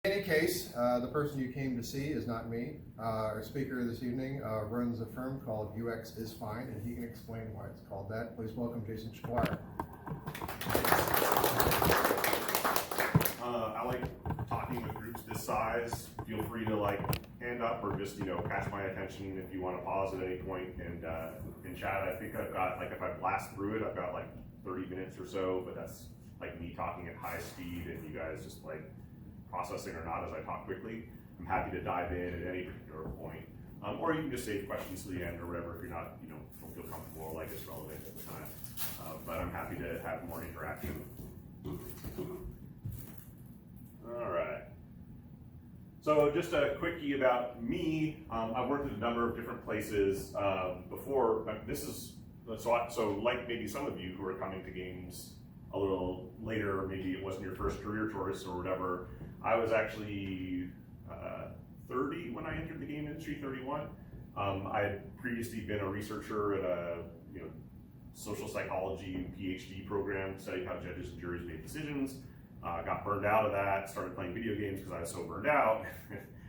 In any case, the person you came to see is not me. Our speaker this evening runs a firm called UX is Fine, and he can explain why it's called that. Please welcome Jason Schklar. I like talking with groups this size. Feel free to hand up or just catch my attention if you want to pause at any point and chat. I think I've got if I blast through it, I've got 30 minutes or so, but that's me talking at high speed and you guys just processing or not as I talk quickly. I'm happy to dive in at any particular point. Or you can just save questions to the end or whatever if you're not, don't feel comfortable or it's relevant at the time. But I'm happy to have more interaction. All right. So just a quickie about me. I've worked at a number of different places before. This is, so like maybe some of you who are coming to games a little later, maybe it wasn't your first career choice or whatever. I was actually 30 when I entered the game industry, 31. I had previously been a researcher at a social psychology PhD program, studying how judges and juries make decisions. Got burned out of that, started playing video games because I was so burned out.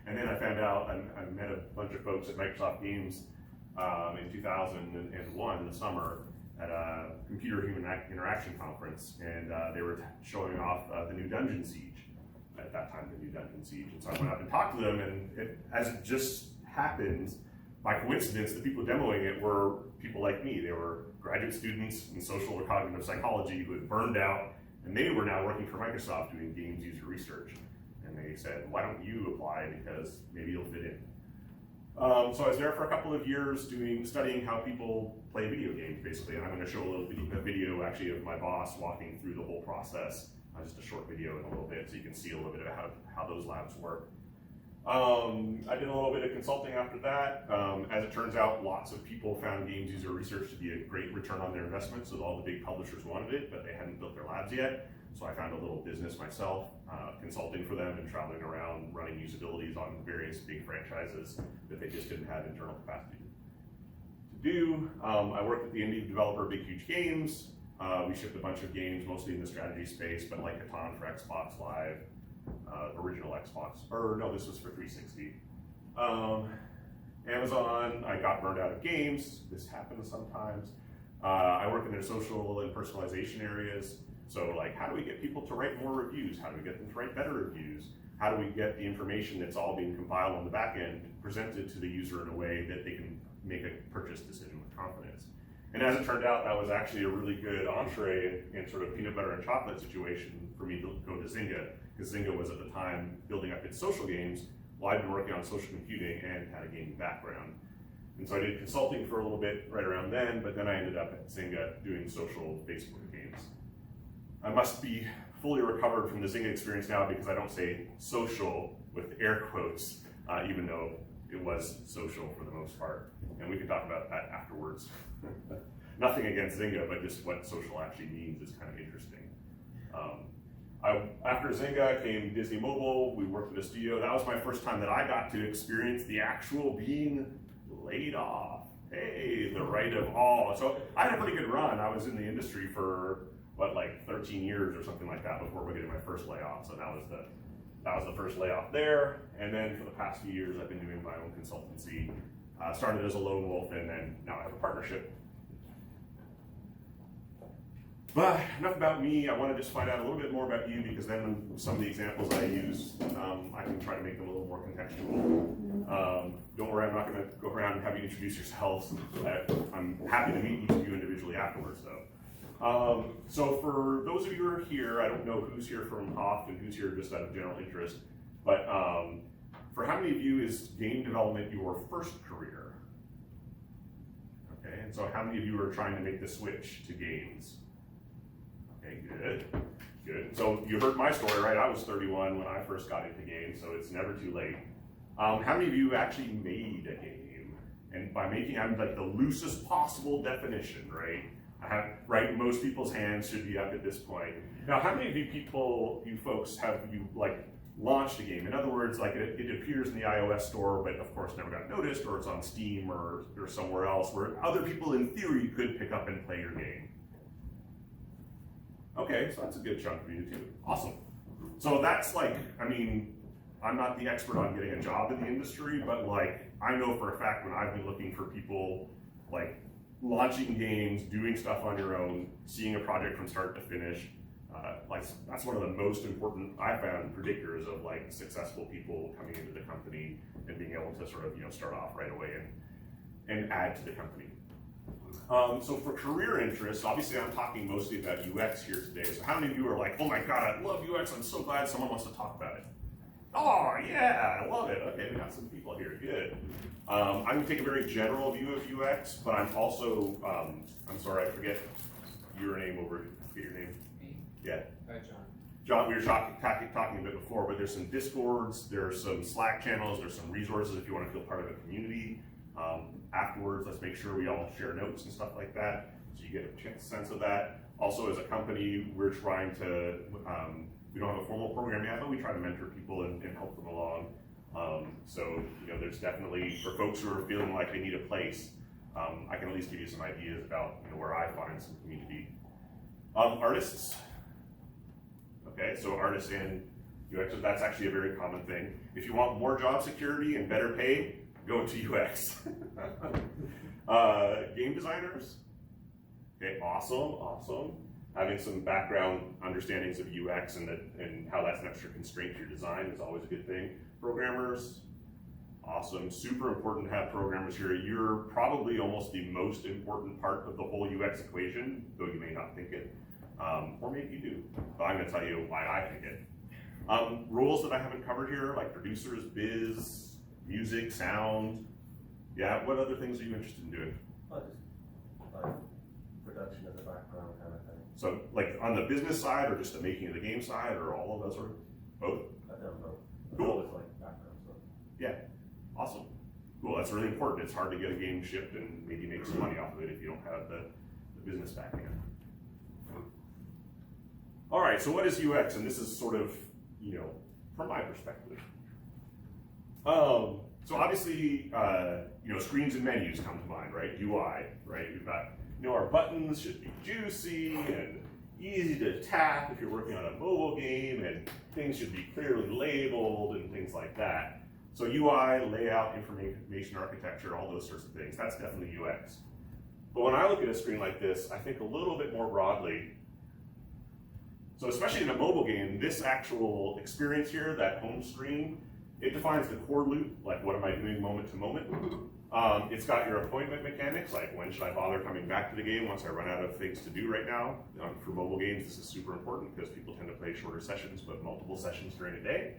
And then I found out, I met a bunch of folks at Microsoft Games in 2001 in the summer at a computer human interaction conference, and they were showing off the new Dungeon Siege. At that time, the new Dungeon Siege. And so I went up and talked to them, and as it just happens, by coincidence, the people demoing it were people like me. They were graduate students in social or cognitive psychology who had burned out, and they were now working for Microsoft doing games user research. And they said, why don't you apply, because maybe you'll fit in. So I was there for a couple of years studying how people play video games, basically. And I'm going to show a video actually of my boss walking through the whole process. Just a short video in a little bit so you can see a little bit of how those labs work. I did a little bit of consulting after that. As it turns out, lots of people found games user research to be a great return on their investment, so all the big publishers wanted it, but they hadn't built their labs yet. So I found a little business myself, consulting for them and traveling around running usabilities on various big franchises that they just didn't have internal capacity to do. I worked at the indie developer Big Huge Games. We shipped a bunch of games, mostly in the strategy space, but like Catan for Xbox Live, original Xbox, or no, this was for 360. Amazon, I got burned out of games. This happens sometimes. I work in their social and personalization areas. So how do we get people to write more reviews? How do we get them to write better reviews? How do we get the information that's all being compiled on the back end presented to the user in a way that they can make a purchase decision with confidence? And as it turned out, that was actually a really good entree in sort of peanut butter and chocolate situation for me to go to Zynga, because Zynga was at the time building up its social games while I'd been working on social computing and had a gaming background. And so I did consulting for a little bit right around then, but then I ended up at Zynga doing social Facebook games. I must be fully recovered from the Zynga experience now because I don't say social with air quotes, even though it was social for the most part. And we can talk about that afterwards. Nothing against Zynga, but just what social actually means is kind of interesting. After Zynga came Disney Mobile. We worked at a studio. That was my first time that I got to experience the actual being laid off. Hey, the right of all. So I had a pretty good run. I was in the industry for 13 years or something like that before we getting my first layoff. So that was the first layoff there. And then for the past few years, I've been doing my own consultancy. Started as a lone wolf, and then now I have a partnership. But enough about me. I want to just find out a little bit more about you, because then some of the examples I use, I can try to make them a little more contextual. Don't worry, I'm not going to go around and have you introduce yourselves. I'm happy to meet each of you individually afterwards, though. So for those of you who are here, I don't know who's here from HOFT and who's here just out of general interest, but for how many of you is game development your first career? Okay, and so how many of you are trying to make the switch to games? Okay, good. So you heard my story, right? I was 31 when I first got into games, so it's never too late. How many of you actually made a game? And by making, I'm the loosest possible definition, right? Most people's hands should be up at this point. Now, how many of you folks have launched a game? In other words, it appears in the iOS store, but of course never got noticed, or it's on Steam or somewhere else where other people in theory could pick up and play your game. Okay, so that's a good chunk of you too. Awesome. So that's I'm not the expert on getting a job in the industry, but like I know for a fact when I've been looking for people like launching games, doing stuff on your own, seeing a project from start to finish, like that's one of the most important I found predictors of like successful people coming into the company and being able to sort of start off right away and add to the company. So for career interests, obviously I'm talking mostly about UX here today. So how many of you are like, oh my God, I love UX. I'm so glad someone wants to talk about it. Oh yeah, I love it. Okay, we got some people here, good. I'm gonna take a very general view of UX, but I'm also, I'm sorry, I forget your name over, get your name? Me? Yeah. John. John, we were talking a bit before, but there's some Discords, there's some Slack channels, there's some resources if you want to feel part of a community. Afterwards, let's make sure we all share notes and stuff like that, so you get a sense of that. Also, as a company, we're trying to, we don't have a formal program yet, but we try to mentor people and help them along. So, there's definitely, for folks who are feeling like they need a place, I can at least give you some ideas about where I find some community. Artists. Okay, so artists and UX, that's actually a very common thing. If you want more job security and better pay, go to UX. Game designers. Okay, awesome. Having some background understandings of UX and how that's an extra constraint to your design is always a good thing. Programmers, awesome. Super important to have programmers here. You're probably almost the most important part of the whole UX equation, though you may not think it. Or maybe you do, but I'm gonna tell you why I think it. Roles that I haven't covered here, like producers, biz, music, sound. Yeah, what other things are you interested in doing? Well, just like production as a background kind of thing. So like on the business side or just the making of the game side or all of those sort of, both? I don't know. Cool. Always like background stuff. Yeah, awesome. Cool, that's really important. It's hard to get a game shipped and maybe make some money off of it if you don't have the business backing it. All right, so what is UX? And this is sort of, from my perspective. So obviously, screens and menus come to mind, right? UI, right? We've got, our buttons should be juicy and easy to tap if you're working on a mobile game, and things should be clearly labeled and things like that. So UI, layout, information architecture, all those sorts of things, that's definitely UX. But when I look at a screen like this, I think a little bit more broadly. So especially in a mobile game, this actual experience here, that home screen, it defines the core loop, like what am I doing moment to moment. It's got your appointment mechanics, like when should I bother coming back to the game once I run out of things to do right now. For mobile games, this is super important because people tend to play shorter sessions, but multiple sessions during a day.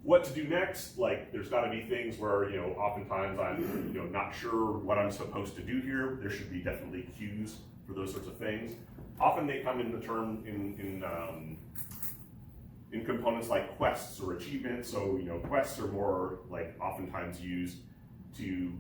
What to do next, like there's gotta be things where, oftentimes I'm not sure what I'm supposed to do here. There should be definitely cues for those sorts of things. Often they come in the term in components like quests or achievements. So quests are more like oftentimes used to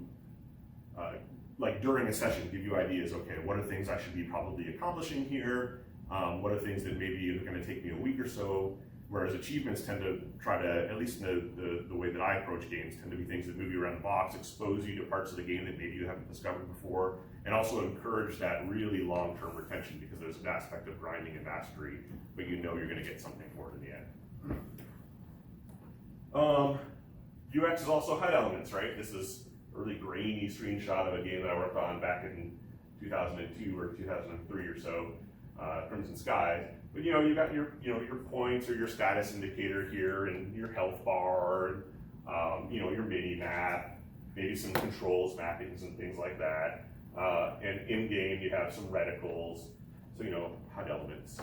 like during a session give you ideas. Okay, what are things I should be probably accomplishing here? What are things that maybe are going to take me a week or so? Whereas achievements tend to try to, at least in the way that I approach games, tend to be things that move you around the box, expose you to parts of the game that maybe you haven't discovered before, and also encourage that really long-term retention because there's an aspect of grinding and mastery, but you're going to get something for it in the end. UX is also HUD elements, right? This is a really grainy screenshot of a game that I worked on back in 2002 or 2003 or so, Crimson Skies. But you got your your points or your status indicator here, and your health bar, and your mini map, maybe some controls mappings and things like that. And in game you have some reticles, so HUD elements.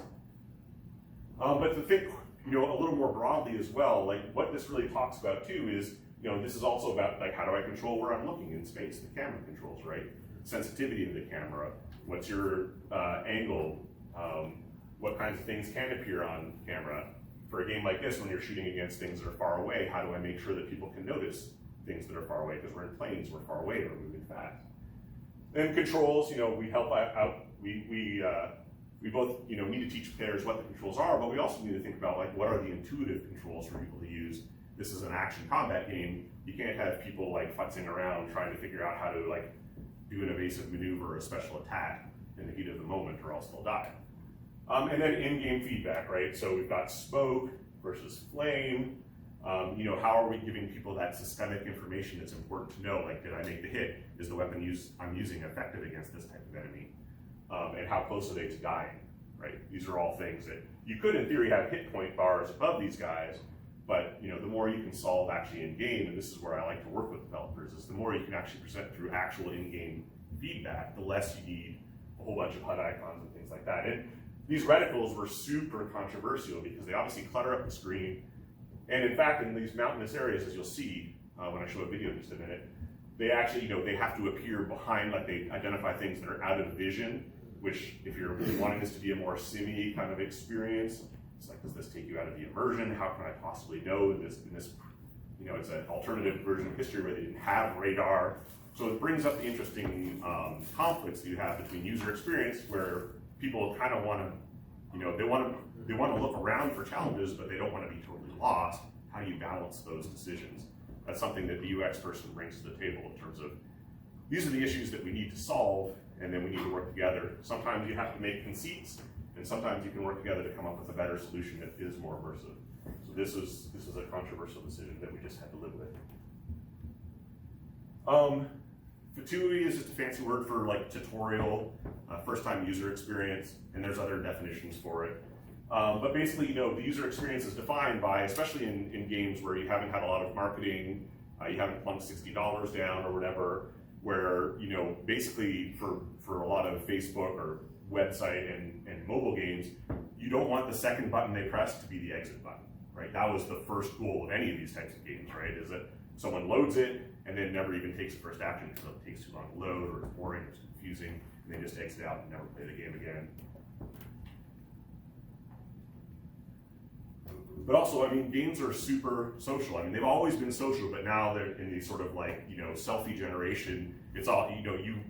But to think a little more broadly as well, like what this really talks about too is this is also about like how do I control where I'm looking in space, the camera controls, right? Sensitivity of the camera, what's your angle. What kinds of things can appear on camera. For a game like this, when you're shooting against things that are far away, how do I make sure that people can notice things that are far away? Because we're in planes, we're far away, we're moving fast. And controls, we help out, we both need to teach players what the controls are, but we also need to think about like what are the intuitive controls for people to use. This is an action combat game. You can't have people like futzing around trying to figure out how to like do an evasive maneuver or a special attack in the heat of the moment, or else they'll die. And then in-game feedback, right? So we've got smoke versus flame. How are we giving people that systemic information that's important to know? Like, did I make the hit? Is the weapon I'm using effective against this type of enemy? And how close are they to dying, right? These are all things that you could, in theory, have hit point bars above these guys, but the more you can solve actually in game, and this is where I like to work with developers, is the more you can actually present through actual in-game feedback, the less you need a whole bunch of HUD icons and things like that. And these reticles were super controversial because they obviously clutter up the screen. And in fact, in these mountainous areas, as you'll see when I show a video in just a minute, they actually, they have to appear behind, like they identify things that are out of vision, which if you're wanting this to be a more sim-y kind of experience, it's like, does this take you out of the immersion? How can I possibly know this? It's an alternative version of history where they didn't have radar. So it brings up the interesting conflicts that you have between user experience, where people kind of want to, they want to look around for challenges, but they don't want to be totally lost. How do you balance those decisions? That's something that the UX person brings to the table in terms of, these are the issues that we need to solve, and then we need to work together. Sometimes you have to make conceits, and sometimes you can work together to come up with a better solution that is more immersive. So this is a controversial decision that we just had to live with. Fatuity is just a fancy word for like tutorial, first-time user experience, and there's other definitions for it. But basically, the user experience is defined by, especially in games where you haven't had a lot of marketing, you haven't plunked $60 down or whatever, where, basically for a lot of Facebook or website and mobile games, you don't want the second button they press to be the exit button, right? That was the first goal of any of these types of games, right? Is that someone loads it and then never even takes the first action because it takes too long to load, or it's boring, or it's confusing, and they just exit out and never play the game again. But also, games are super social. They've always been social, but now they're in these sort of like, selfie generation. It's all,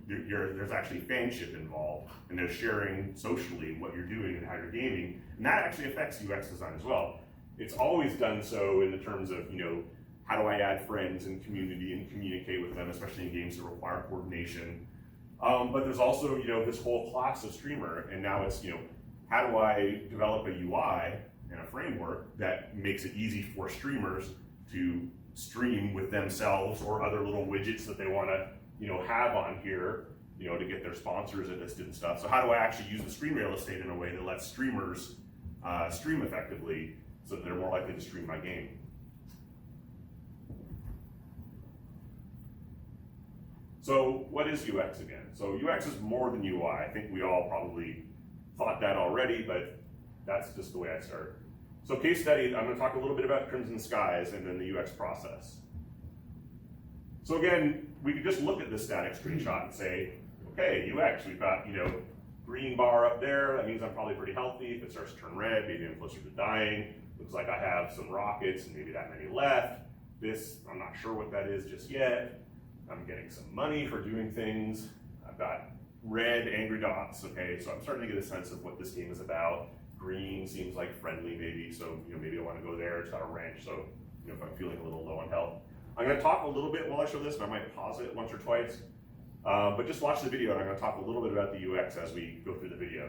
there's actually fanship involved, and they're sharing socially what you're doing and how you're gaming, and that actually affects UX design as well. It's always done so in the terms of, how do I add friends and community and communicate with them, especially in games that require coordination. But there's also, this whole class of streamer, and now it's, how do I develop a UI and a framework that makes it easy for streamers to stream with themselves or other little widgets that they want to, have on here, to get their sponsors listed and stuff. So how do I actually use the screen real estate in a way that lets streamers stream effectively so that they're more likely to stream my game? So what is UX again? So UX is more than UI. I think we all probably thought that already, but that's just the way I start. So case study, I'm going to talk a little bit about Crimson Skies and then the UX process. So again, we could just look at this static screenshot and say, okay, UX, we've got, green bar up there. That means I'm probably pretty healthy. If it starts to turn red, maybe I'm closer to dying. Looks like I have some rockets and maybe that many left. This, I'm not sure what that is just yet. I'm getting some money for doing things. I've got red angry dots, okay? So I'm starting to get a sense of what this game is about. Green seems like friendly maybe, so maybe I want to go there. It's got a wrench, so if I'm feeling a little low on health. I'm going to talk a little bit while I show this, and I might pause it once or twice. But just watch the video, and I'm going to talk a little bit about the UX as we go through the video.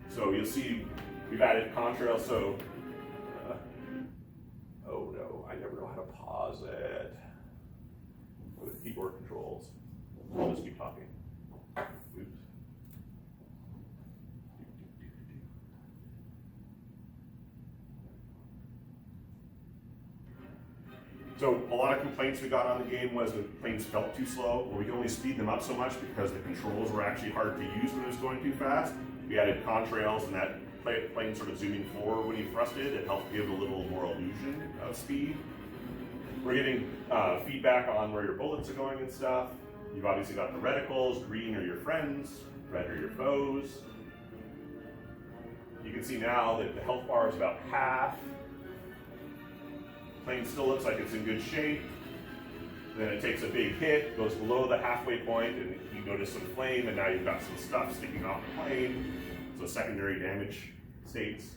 So you'll see we've added contrail, so oh no, I never know how to pause it with keyboard controls. I'll just keep talking. Oops. So a lot of complaints we got on the game was that planes felt too slow. Well, we could only speed them up so much because the controls were actually hard to use when it was going too fast. We added contrails, and that plane sort of zooming forward when you thrusted, it helped give a little more illusion of speed. We're getting feedback on where your bullets are going and stuff. You've obviously got the reticles. Green are your friends, red are your foes. You can see now that the health bar is about half. Plane still looks like it's in good shape. Then it takes a big hit, goes below the halfway point, and you notice some flame, and now you've got some stuff sticking off the plane. So secondary damage states.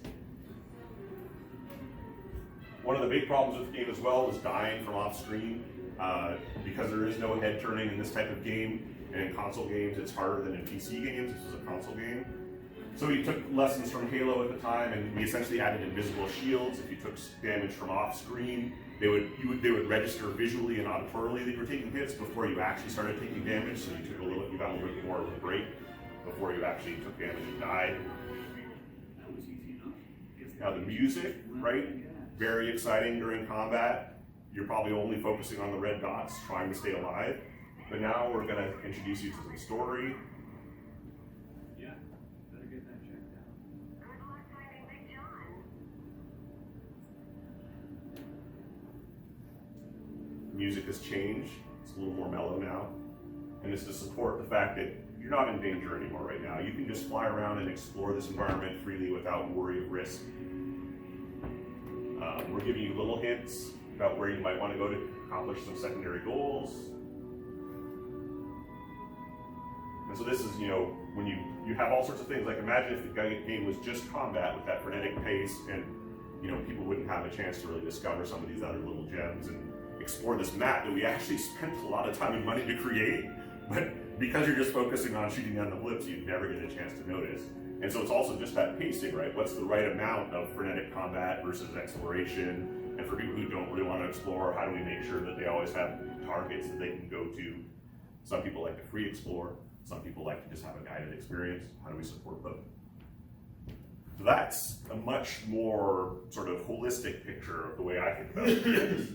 One of the big problems with the game as well is dying from off screen. Because there is no head turning in this type of game, and in console games it's harder than in PC games. This is a console game. So we took lessons from Halo at the time, and we essentially added invisible shields. If you took damage from off screen, they would register visually and auditorily that you were taking hits before you actually started taking damage. So you got a little bit more of a break before you actually took damage and died. Now the music, right? Very exciting during combat. You're probably only focusing on the red dots, trying to stay alive. But now we're going to introduce you to some story. Music has changed. It's a little more mellow now. And it's to support the fact that you're not in danger anymore right now. You can just fly around and explore this environment freely without worry of risk. We're giving you little hints about where you might want to go to accomplish some secondary goals. And so this is, when you have all sorts of things, like imagine if the game was just combat with that frenetic pace and, people wouldn't have a chance to really discover some of these other little gems and explore this map that we actually spent a lot of time and money to create. But because you're just focusing on shooting down the blips, you never get a chance to notice. And so it's also just that pacing, right? What's the right amount of frenetic combat versus exploration? And for people who don't really want to explore, how do we make sure that they always have targets that they can go to? Some people like to free explore. Some people like to just have a guided experience. How do we support both? So that's a much more sort of holistic picture of the way I think about it.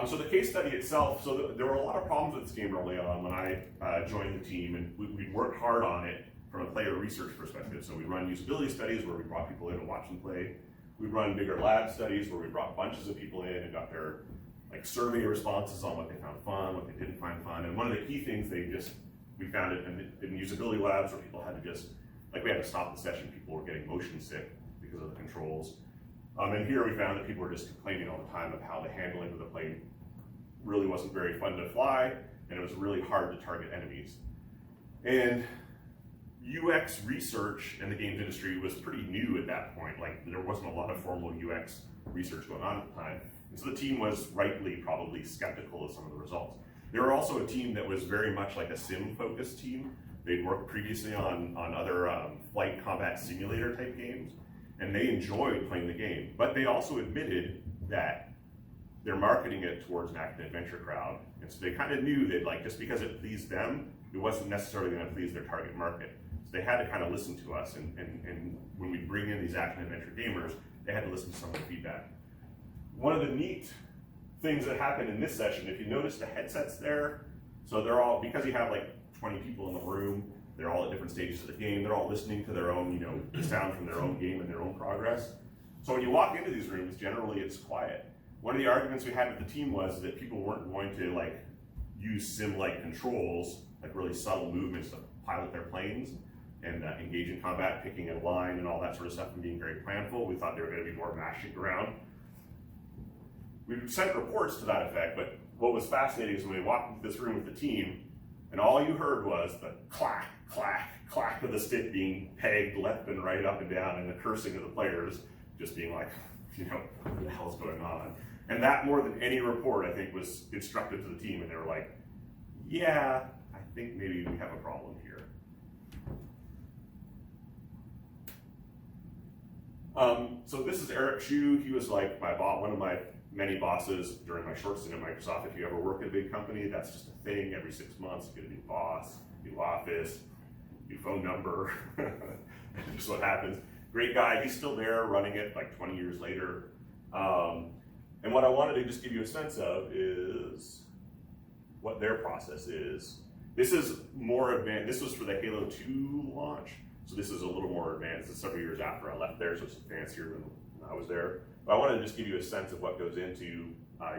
So the case study itself, so there were a lot of problems with this game early on when I joined the team, and we worked hard on it from a player research perspective. So we run usability studies where we brought people in to watch them play. We run bigger lab studies where we brought bunches of people in and got their survey responses on what they found fun, what they didn't find fun. And one of the key things we found it in usability labs where people had to we had to stop the session, people were getting motion sick because of the controls. And here we found that people were just complaining all the time of how the handling of the plane really wasn't very fun to fly, and it was really hard to target enemies. And UX research in the games industry was pretty new at that point. There wasn't a lot of formal UX research going on at the time. And so the team was rightly probably skeptical of some of the results. They were also a team that was very much like a sim-focused team. They'd worked previously on other flight combat simulator type games, and they enjoyed playing the game. But they also admitted that they're marketing it towards an action-adventure crowd. And so they kind of knew that just because it pleased them, it wasn't necessarily going to please their target market. So they had to kind of listen to us, and when we bring in these action-adventure gamers, they had to listen to some of the feedback. One of the neat things that happened in this session, if you notice the headsets there, so they're all, because you have 20 people in the room, they're all at different stages of the game, they're all listening to their own, the sound from their own game and their own progress. So when you walk into these rooms, generally it's quiet. One of the arguments we had with the team was that people weren't going to use sim-like controls, really subtle movements to pilot their planes and engage in combat, picking a line and all that sort of stuff and being very planful. We thought they were going to be more mashing around. We sent reports to that effect, but what was fascinating is when we walked into this room with the team, and all you heard was the clack, clack, clack of the stick being pegged left and right, up and down, and the cursing of the players just being what the hell's going on? And that, more than any report, I think, was instructive to the team, and they were like, yeah, I think maybe we have a problem here. So this is Eric Shu. He was my boss, one of my many bosses during my short stint at Microsoft. If you ever work at a big company, that's just a thing. Every 6 months, you get a new boss, new office, new phone number. Just what happens. Great guy. He's still there running it 20 years later. And what I wanted to just give you a sense of is what their process is. This is more advanced. This was for the Halo 2 launch. So this is a little more advanced. It's several years after I left there, so it's fancier than when I was there. But I wanted to just give you a sense of what goes into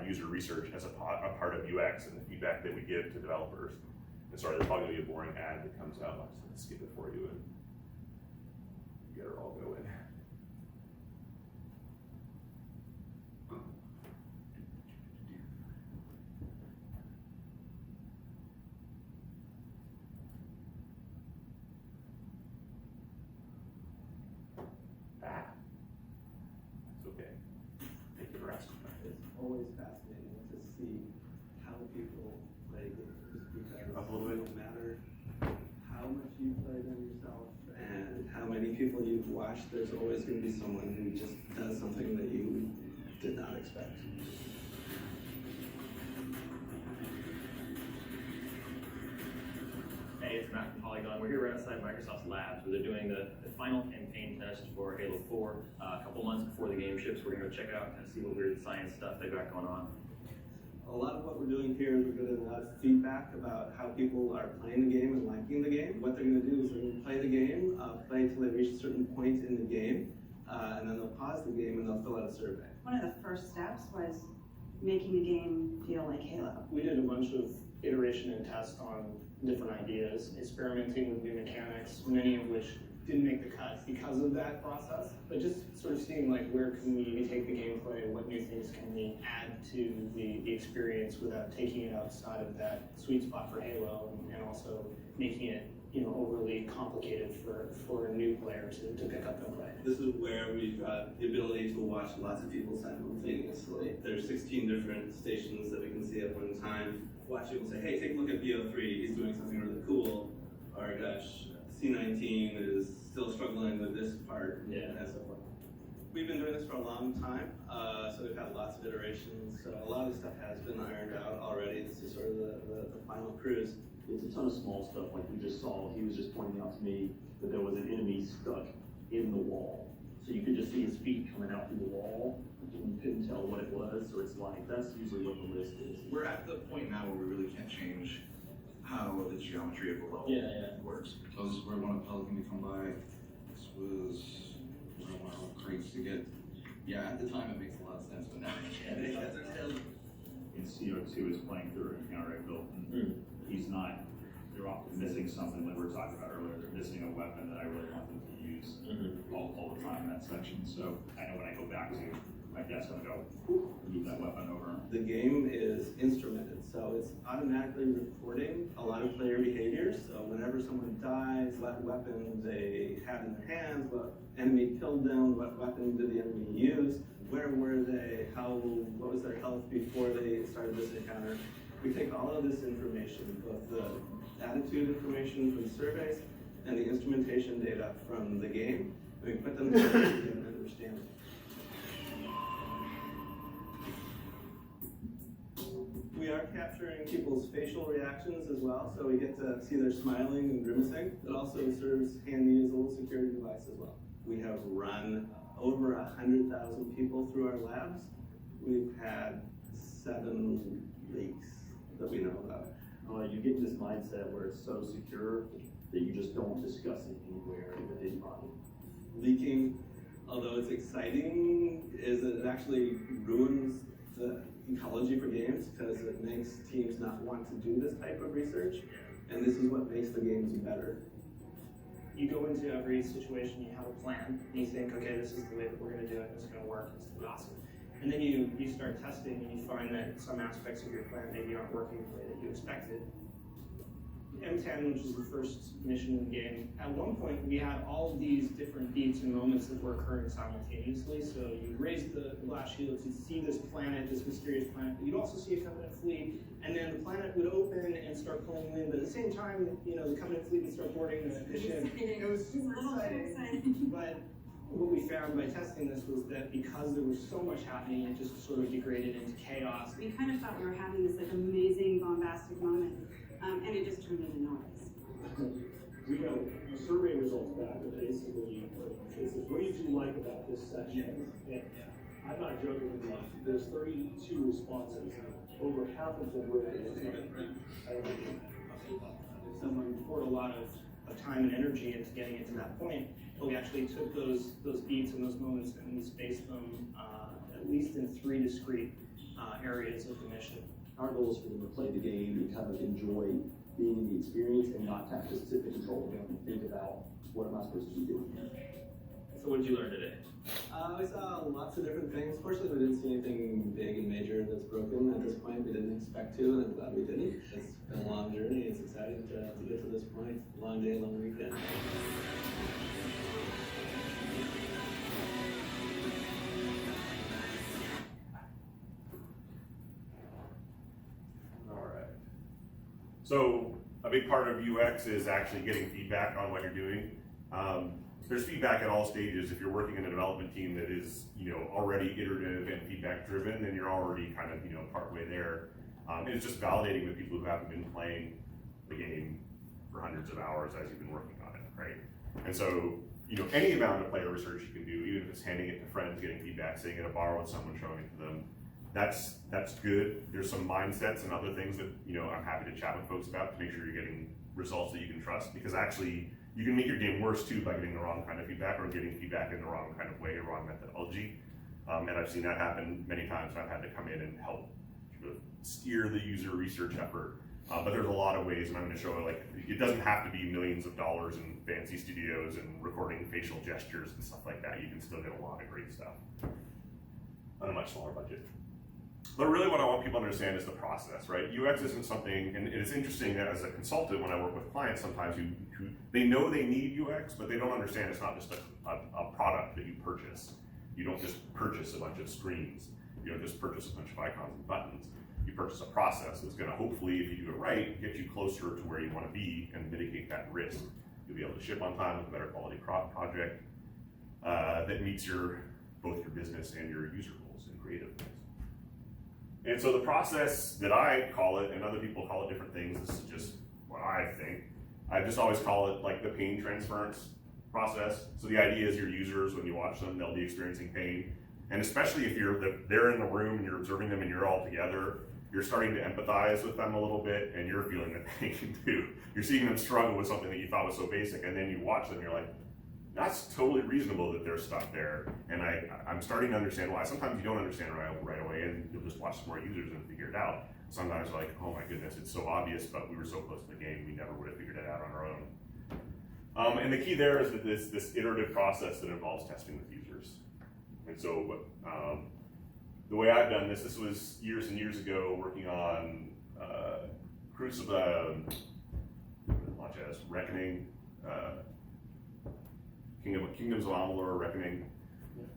user research as a part of UX and the feedback that we give to developers. And sorry, there's probably going to be a boring ad that comes out. I'm just going to skip it for you and get her all going. Always fascinating to see how people play games because Up a little bit. it doesn't matter how much you play them yourself watch, there's always going to be someone who just does something that you did not expect. Hey, it's Matt from Polygon. We're here right outside Microsoft's labs where they're doing the final campaign test for Halo 4. A couple months before the game ships, we're going to go check it out and kind of see what weird science stuff they've got going on. A lot of what we're doing here is we're getting a lot of feedback about how people are playing the game and liking the game. What they're going to do is they're going to play the game, play until they reach a certain point in the game, and then they'll pause the game and they'll fill out a survey. One of the first steps was making the game feel like Halo. We did a bunch of iteration and tests on different ideas, experimenting with new mechanics, many of which didn't make the cut because of that process, but just sort of seeing like where can we take the gameplay, what new things can we add to the experience without taking it outside of that sweet spot for Halo, and also making it overly complicated for a new player to pick up and play. This is where we've got the ability to watch lots of people simultaneously. There's 16 different stations that we can see at one time. Watch people say, hey, take a look at BO3, he's doing something really cool. Or gosh, C19 is still struggling with this part, and so forth. We've been doing this for a long time, so we've had lots of iterations. So a lot of the stuff has been ironed out already. This is sort of the final cruise. It's a ton of small stuff like we just saw. He was just pointing out to me that there was an enemy stuck in the wall. So you could just see his feet coming out through the wall, and you couldn't tell what it was. So it's like, that's usually what the list is. We're at the point now where we really can't change how the geometry of the level works. So this is where one of the Pelican come by. This was where one of the crates to get. Yeah, at the time it makes a lot of sense, but now it doesn't. In CO2 is playing through it, right, Bill? He's not, they're often missing something that we were talking about earlier. They're missing a weapon that I really want them to use all the time in that section. So I know when I go back to my desk, I'm gonna go move that weapon over. The game is instrumented, so it's automatically recording a lot of player behaviors. So whenever someone dies, what weapon they had in their hands, what enemy killed them, what weapon did the enemy use, where were they, what was their health before they started this encounter. We take all of this information, both the attitude information from surveys and the instrumentation data from the game, and we put them together to get an understanding. We are capturing people's facial reactions as well, so we get to see their smiling and grimacing. It also serves handy as a little security device as well. We have run over 100,000 people through our labs. We've had 7 leaks that we know about. You get in this mindset where it's so secure that you just don't discuss it anywhere with anybody. Leaking, although it's exciting, is that it actually ruins the ecology for games because it makes teams not want to do this type of research, and this is what makes the games better. You go into every situation, you have a plan, and you think, okay, this is the way that we're going to do it, it's going to work, it's going to be awesome. And then you start testing and you find that some aspects of your plan maybe aren't working the way that you expected. M10, which is the first mission in the game, at one point we had all these different beats and moments that were occurring simultaneously. So you raise the glass shields, you'd see this planet, this mysterious planet, but you'd also see a Covenant fleet, and then the planet would open and start pulling in, but at the same time, the Covenant fleet would start boarding the ship. It was super exciting. But what we found by testing this was that because there was so much happening, it just sort of degraded into chaos. We kind of thought we were having this like amazing bombastic moment, and it just turned into noise. We got survey results back that basically it says, what did you like about this section? And I'm not joking with you. There's 32 responses. Over half of them were Someone poured a lot of time and energy into getting it to that point, but we actually took those beats and those moments and we spaced them at least in 3 discrete areas of the mission. Our goal is for them to play the game and kind of enjoy being in the experience and not have to sit in control of and think about what am I supposed to be doing here. So what did you learn today? We saw lots of different things. Fortunately, we didn't see anything big and major that's broken at this point. We didn't expect to, and I'm glad we didn't. It's been a long journey. It's exciting to get to this point. Long day, long weekend. All right. So a big part of UX is actually getting feedback on what you're doing. there's feedback at all stages. If you're working in a development team that is, already iterative and feedback driven, then you're already kind of, partway there. And it's just validating the people who haven't been playing the game for hundreds of hours as you've been working on it, right? And so, any amount of player research you can do, even if it's handing it to friends, getting feedback, sitting at a bar with someone, showing it to them, that's good. There's some mindsets and other things that, I'm happy to chat with folks about to make sure you're getting results that you can trust, because actually you can make your game worse too by getting the wrong kind of feedback or getting feedback in the wrong kind of way or wrong methodology. And I've seen that happen many times, and I've had to come in and help sort of steer the user research effort. But there's a lot of ways, and I'm going to show it doesn't have to be millions of dollars in fancy studios and recording facial gestures and stuff like that. You can still get a lot of great stuff on a much smaller budget. But really what I want people to understand is the process, right? UX isn't something, and it's interesting that as a consultant, when I work with clients sometimes who they know they need UX, but they don't understand it's not just a product that you purchase. You don't just purchase a bunch of screens. You don't just purchase a bunch of icons and buttons. You purchase a process that's going to hopefully, if you do it right, get you closer to where you want to be and mitigate that risk. You'll be able to ship on time with a better quality project that meets both your business and your user goals and creative goals. And so the process that I call it, and other people call it different things, this is just what I think. I just always call it like the pain transference process. So the idea is your users, when you watch them, they'll be experiencing pain. And especially if they're in the room and you're observing them and you're all together, you're starting to empathize with them a little bit, and you're feeling the pain too. You're seeing them struggle with something that you thought was so basic, and then you watch them and you're like, that's totally reasonable that they're stuck there. And I'm starting to understand why. Sometimes you don't understand right away, and you'll just watch some more users and figure it out. Sometimes you're like, oh my goodness, it's so obvious, but we were so close to the game, we never would have figured it out on our own. And the key there is that this iterative process that involves testing with users. And so the way I've done this was years and years ago, working on Crucible, launch as Reckoning, Kingdoms of Amalur, Reckoning.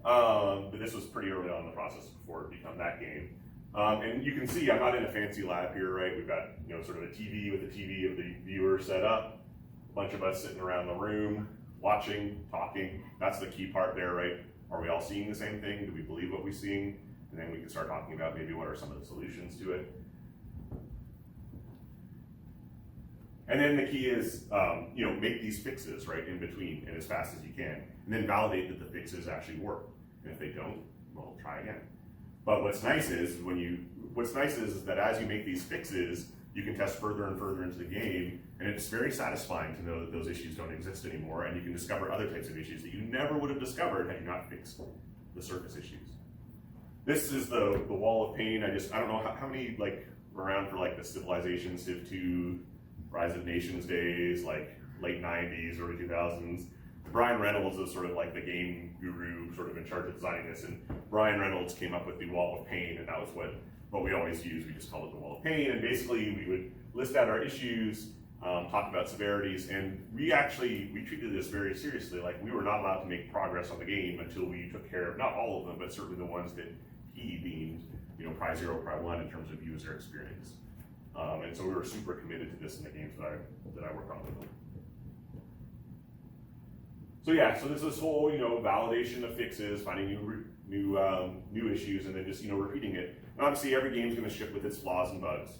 But this was pretty early on in the process before it became that game. And you can see I'm not in a fancy lab here, right? We've got sort of a TV with the TV of the viewer set up, a bunch of us sitting around the room, watching, talking. That's the key part there, right? Are we all seeing the same thing? Do we believe what we're seeing? And then we can start talking about maybe what are some of the solutions to it. And then the key is, make these fixes, right, in between and as fast as you can. And then validate that the fixes actually work. And if they don't, well, try again. But what's nice is that as you make these fixes, you can test further and further into the game, and it's very satisfying to know that those issues don't exist anymore, and you can discover other types of issues that you never would have discovered had you not fixed the surface issues. This is the wall of pain. I don't know how many were around for the Civilization Civ 2, Rise of Nations days, late 90s, early 2000s. Brian Reynolds is sort of the game guru, sort of in charge of designing this, and Brian Reynolds came up with the wall of pain, and that was what we always use. We just call it the wall of pain, and basically we would list out our issues, talk about severities, and we treated this very seriously. We were not allowed to make progress on the game until we took care of not all of them, but certainly the ones that he deemed, Pri 0, Pri 1 in terms of user experience. And so we were super committed to this in the games that I worked on with them. So yeah, so there's this whole, validation of fixes, finding new issues, and then just, repeating it. And obviously every game's gonna ship with its flaws and bugs,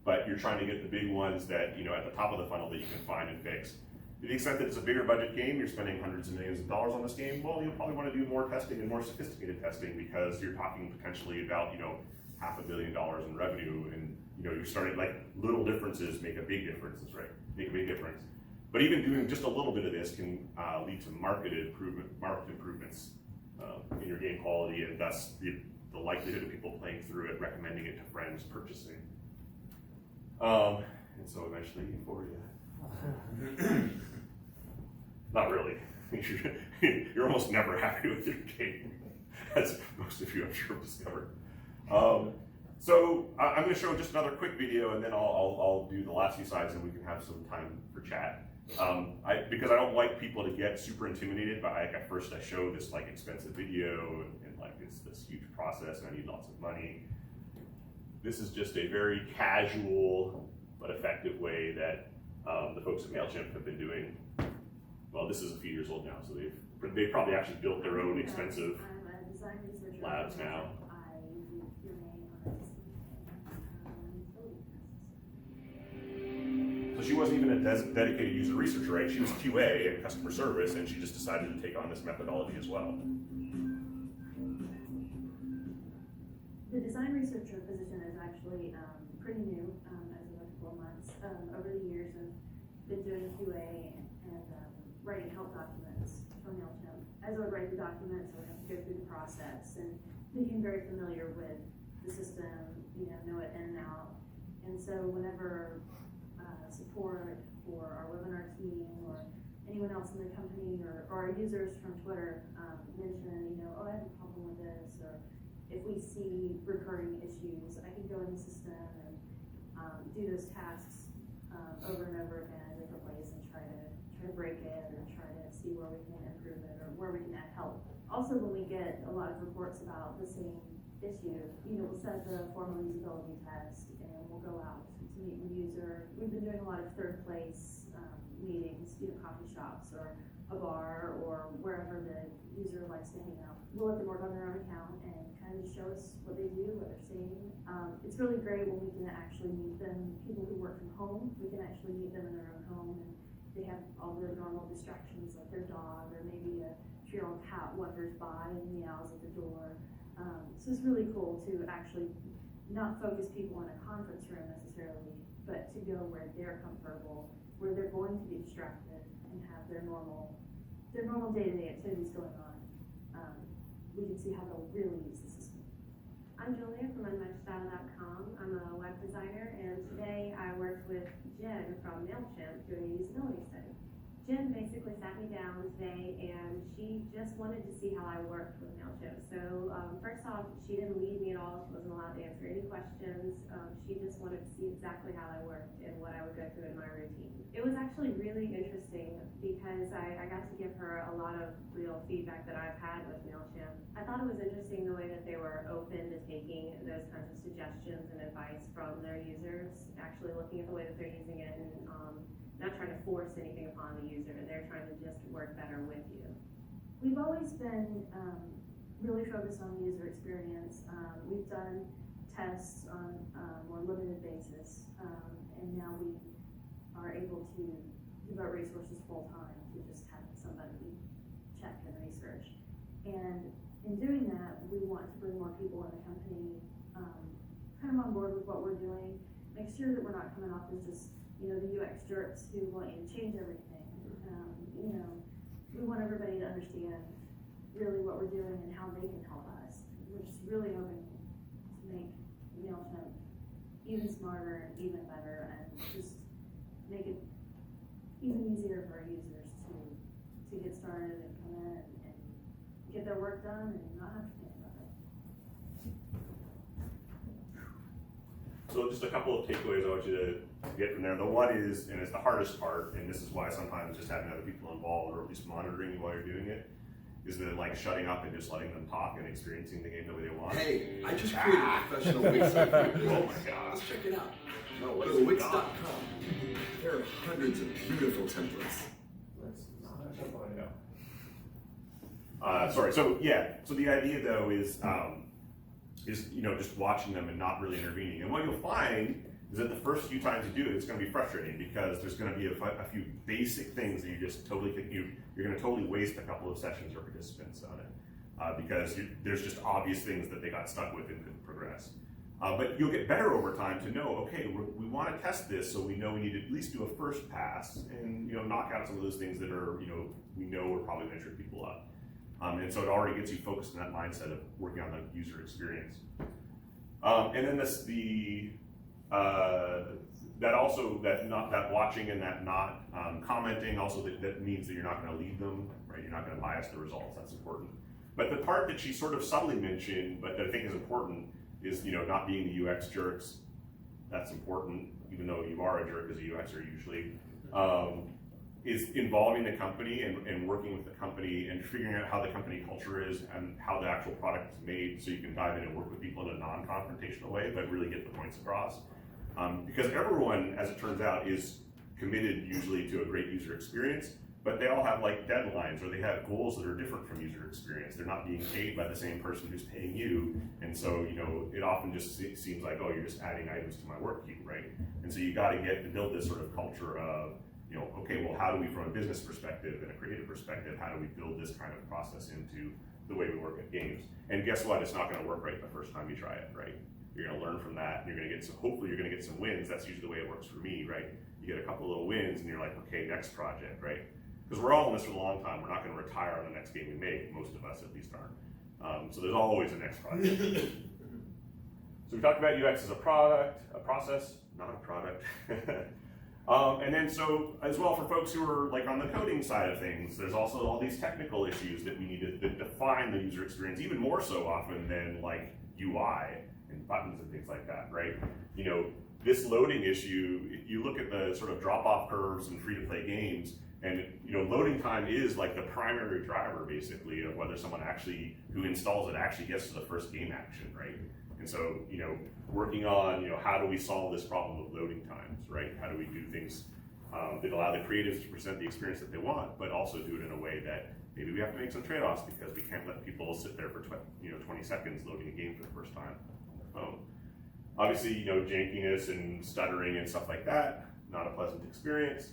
but you're trying to get the big ones that, at the top of the funnel that you can find and fix. To the extent that it's a bigger budget game, you're spending hundreds of millions of dollars on this game, well, you'll probably want to do more testing and more sophisticated testing, because you're talking potentially about, $500 million in revenue, and, you're starting, little differences make a big difference, right? Make a big difference. But even doing just a little bit of this can lead to marked improvements in your game quality, and thus the likelihood of people playing through it, recommending it to friends, purchasing. And so eventually euphoria. Not really. You're almost never happy with your game, as most of you I'm sure have discovered. So I'm going to show just another quick video, and then I'll do the last few slides, and we can have some time for chat. Because I don't like people to get super intimidated by at first I show this expensive video and it's this huge process and I need lots of money. This is just a very casual but effective way that the folks at MailChimp have been doing well, this is a few years old now, so they've probably actually built their own expensive I'm a design researcher. labs now. I do QA on utility tests. So she wasn't even a dedicated user researcher, right? She was QA and customer service, and she just decided to take on this methodology as well. The design researcher position is actually pretty new, as of a couple of months. Over the years, I've been doing QA and writing help documents for MailChimp. As I would write the documents, I would have to go through the process and became very familiar with the system, know it in and out. And so whenever support or our webinar team or anyone else in the company or our users from Twitter mention, oh, I have a problem with this, or if we see recurring issues, I can go in the system and do those tasks over and over again in different ways and try to break it or try to see where we can improve it or where we can add help. Also, when we get a lot of reports about the same issue, we'll set the formal usability test and we'll go out to meet the user. We've been doing a lot of third place meetings, coffee shops or a bar or wherever the user likes to hang out. We'll let them work on their own account and kind of show us what they do, what they're seeing. It's really great when we can actually meet them, people who work from home, we can actually meet them in their own home and they have all their normal distractions like their dog or maybe a 3-year-old cat wanders by and meows at the door. So it's really cool to actually not focus people in a conference room necessarily, but to go where they're comfortable, where they're going to be distracted and have their normal day-to-day activities going on. We can see how they'll really use the system. I'm Julia from unmatchedstyle.com. I'm a web designer, and today I worked with Jen from MailChimp doing a usability study. Jen basically sat me down today, and she just wanted to see how I worked with MailChimp. So first off, she didn't lead me at all. She wasn't allowed to answer any questions. She just wanted to see exactly how I worked and what I would go through in my routine. It was actually really interesting because I got to give her a lot of real feedback that I've had with MailChimp. I thought it was interesting the way that they were open to taking those kinds of suggestions and advice from their users, actually looking at the way that they're using it and not trying to force anything upon the user. They're trying to just work better with you. We've always been really focused on the user experience. We've done tests on a more limited basis, and now we are able to devote resources full time to just having somebody check and research. And in doing that, we want to bring more people in the company kind of on board with what we're doing, make sure that we're not coming off as just the UX jerks who want you to change everything. We want everybody to understand really what we're doing and how they can help us. We're just really hoping to make MailChimp even smarter and even better and just make it even easier for our users to get started and come in and get their work done and not have to think about it. So just a couple of takeaways I want you to get from there. The one is, and it's the hardest part, and this is why sometimes just having other people involved or at least monitoring you while you're doing it, is the shutting up and just letting them talk and experiencing the game the way they want. Hey, I just created a professional website for you. Oh my gosh. Let's check it out. No, Go to wix.com. There are hundreds of beautiful templates. Sorry. So the idea though is just watching them and not really intervening. And what you'll find is that the first few times you do it, it's going to be frustrating because there's going to be a few basic things that you just totally think you're going to totally waste a couple of sessions or participants on it because there's just obvious things that they got stuck with and couldn't progress. But you'll get better over time to know, okay, we want to test this, so we know we need to at least do a first pass and knock out some of those things that are we know are probably going to trip people up. And so it already gets you focused in that mindset of working on the user experience. And then that watching and that not commenting also that means that you're not going to lead them, right? You're not going to bias the results. That's important. But the part that she sort of subtly mentioned, but that I think is important, is not being the UX jerks. That's important, even though you are a jerk as a UXer usually. Is involving the company and working with the company and figuring out how the company culture is and how the actual product is made, so you can dive in and work with people in a non-confrontational way, but really get the points across. Because everyone, as it turns out, is committed usually to a great user experience, but they all have like deadlines, or they have goals that are different from user experience. They're not being paid by the same person who's paying you, and so it often just seems like, oh, you're just adding items to my work queue, right? And so you got to build this sort of culture of, okay, well, how do we, from a business perspective and a creative perspective, how do we build this kind of process into the way we work at games? And guess what? It's not going to work right the first time you try it, right? You're going to learn from that, and you're going to get hopefully you're going to get some wins. That's usually the way it works for me, right? You get a couple little wins, and you're like, okay, next project, right? Because we're all in this for a long time. We're not going to retire on the next game we make. Most of us, at least, aren't. So there's always a next project. So we talked about UX as a process, not a product. And then so as well for folks who are like on the coding side of things, there's also all these technical issues that we need to define the user experience, even more so often than like UI and buttons and things like that, right? This loading issue, if you look at the sort of drop-off curves in free-to-play games, and loading time is like the primary driver basically of whether someone who installs it actually gets to the first game action, right? And so, working on, how do we solve this problem of loading times, right? How do we do things that allow the creatives to present the experience that they want, but also do it in a way that maybe we have to make some trade-offs because we can't let people sit there for 20 seconds loading a game for the first time on their phone. Obviously, jankiness and stuttering and stuff like that, not a pleasant experience.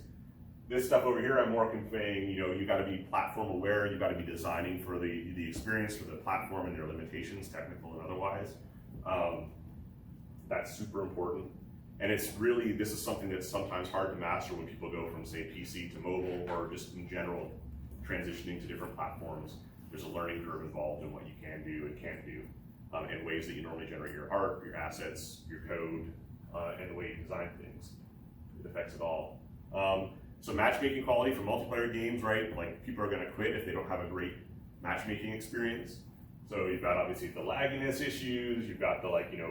This stuff over here, I'm more conveying, you got to be platform aware, you got to be designing for the experience for the platform and their limitations, technical and otherwise. That's super important. And this is something that's sometimes hard to master when people go from, say, PC to mobile, or just in general, transitioning to different platforms. There's a learning curve involved in what you can do and can't do, in ways that you normally generate your art, your assets, your code, and the way you design things. It affects it all. So matchmaking quality for multiplayer games, right? Like, people are gonna quit if they don't have a great matchmaking experience. So you've got obviously the lagginess issues, you've got the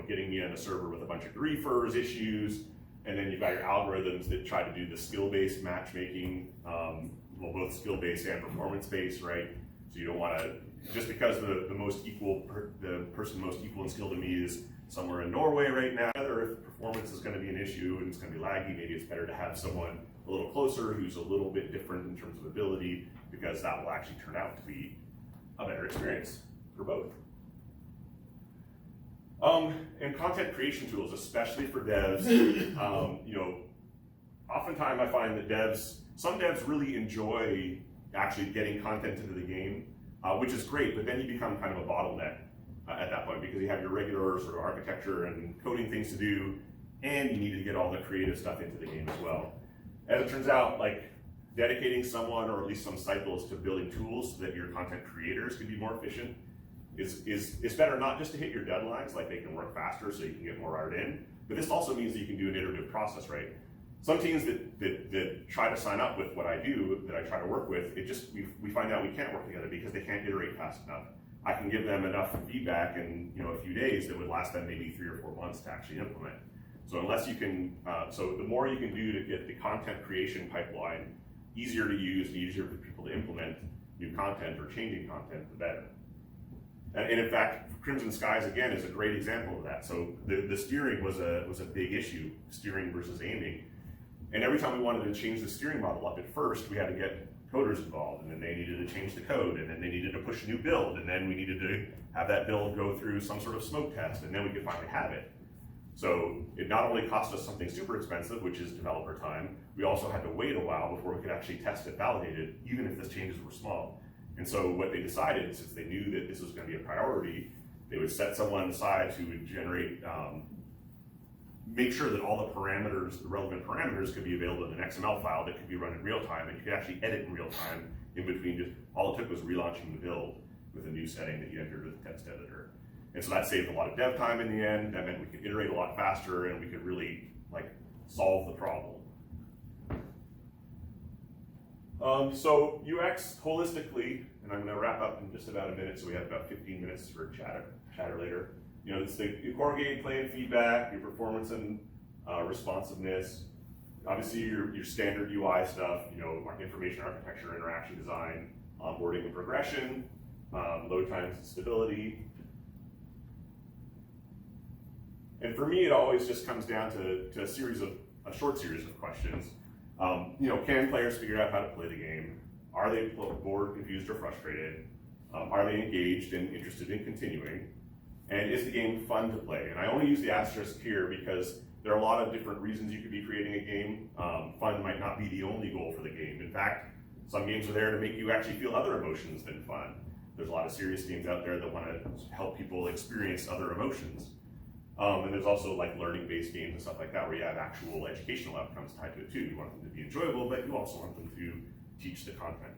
getting me on a server with a bunch of griefers issues, and then you've got your algorithms that try to do the skill-based matchmaking, both skill-based and performance-based, right? So you don't want to, just because the person most equal in skill to me is somewhere in Norway right now, or if performance is going to be an issue and it's going to be laggy, maybe it's better to have someone a little closer who's a little bit different in terms of ability, because that will actually turn out to be a better experience for both. And content creation tools, especially for devs, oftentimes I find that some devs really enjoy actually getting content into the game, which is great, but then you become kind of a bottleneck at that point, because you have your regular sort of architecture and coding things to do, and you need to get all the creative stuff into the game as well. As it turns out, dedicating someone, or at least some cycles, to building tools so that your content creators can be more efficient is better, not just to hit your deadlines, like they can work faster so you can get more art in, but this also means that you can do an iterative process, right? Some teams that try to sign up with what I do, that I try to work with, we find out we can't work together because they can't iterate fast enough. I can give them enough feedback in a few days that would last them maybe 3 or 4 months to actually implement. So unless you can, so the more you can do to get the content creation pipeline easier to use and easier for people to implement new content or changing content, the better. And in fact, Crimson Skies again is a great example of that. So the steering was a big issue, steering versus aiming. And every time we wanted to change the steering model up at first, we had to get coders involved, and then they needed to change the code, and then they needed to push a new build, and then we needed to have that build go through some sort of smoke test, and then we could finally have it. So it not only cost us something super expensive, which is developer time, we also had to wait a while before we could actually test it, validate it, even if the changes were small. And so what they decided, since they knew that this was going to be a priority, they would set someone aside who would generate, make sure that all the parameters, the relevant parameters, could be available in an XML file that could be run in real time, and you could actually edit in real time in between. All it took was relaunching the build with a new setting that you entered with the text editor. And so that saved a lot of dev time in the end. That meant we could iterate a lot faster, and we could really solve the problem. So UX holistically, and I'm going to wrap up in just about a minute, so we have about 15 minutes for chatter later. It's the core gameplay and feedback, your performance and responsiveness, obviously your standard UI stuff, information architecture, interaction design, onboarding and progression, load times and stability. And for me, it always just comes down to a short series of questions. Can players figure out how to play the game? Are they bored, confused, or frustrated? Are they engaged and interested in continuing? And is the game fun to play? And I only use the asterisk here because there are a lot of different reasons you could be creating a game. Fun might not be the only goal for the game. In fact, some games are there to make you actually feel other emotions than fun. There's a lot of serious games out there that want to help people experience other emotions. And there's also like learning-based games and stuff like that where you have actual educational outcomes tied to it too. You want them to be enjoyable, but you also want them to teach the content.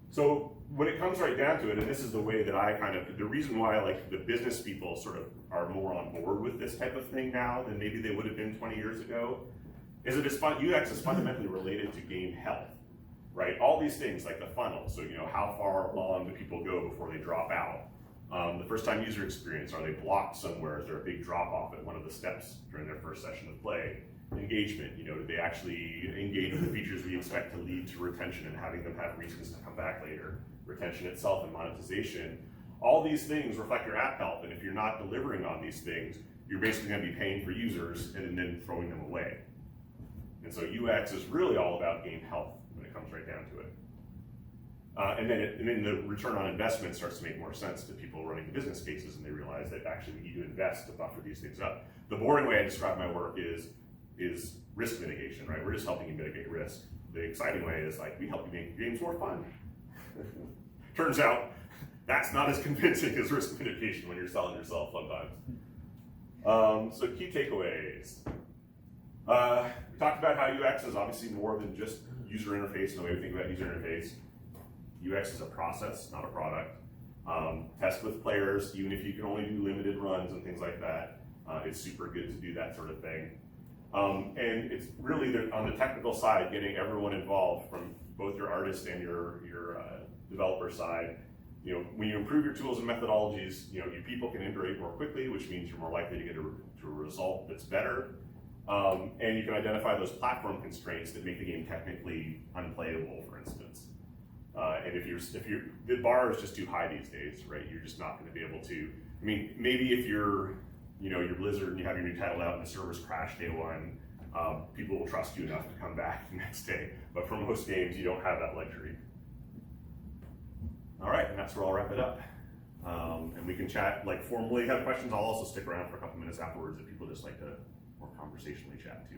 So when it comes right down to it, and this is the way that I the reason why like the business people sort of are more on board with this type of thing now than maybe they would have been 20 years ago, is that UX is fundamentally related to game health, right? All these things like the funnel, so how far along do people go before they drop out? The first time user experience, are they blocked somewhere? Is there a big drop off at one of the steps during their first session of play? Engagement, do they actually engage with the features we expect to lead to retention and having them have reasons to come back later? Retention itself and monetization. All these things reflect your app health, and if you're not delivering on these things, you're basically going to be paying for users and then throwing them away. And so UX is really all about game health when it comes right down to it. And then the return on investment starts to make more sense to people running the business cases, and they realize that actually we need to invest to buffer these things up. The boring way I describe my work is risk mitigation, right? We're just helping you mitigate risk. The exciting way is like, we help you make games more fun. Turns out, that's not as convincing as risk mitigation when you're selling yourself sometimes. So key takeaways. We talked about how UX is obviously more than just user interface and the way we think about user interface. UX is a process, not a product. Test with players, even if you can only do limited runs and things like that. It's super good to do that sort of thing. And it's really on the technical side, getting everyone involved from both your artist and your developer side. When you improve your tools and methodologies, your people can iterate more quickly, which means you're more likely to get a result that's better. And you can identify those platform constraints that make the game technically unplayable, for instance. And if the bar is just too high these days, right? You're just not going to be able to. I mean, maybe if you're Blizzard and you have your new title out and the servers crash day one, people will trust you enough to come back the next day. But for most games, you don't have that luxury. All right, and that's where I'll wrap it up. And we can chat like formally. Have questions? I'll also stick around for a couple minutes afterwards if people just like to more conversationally chat too.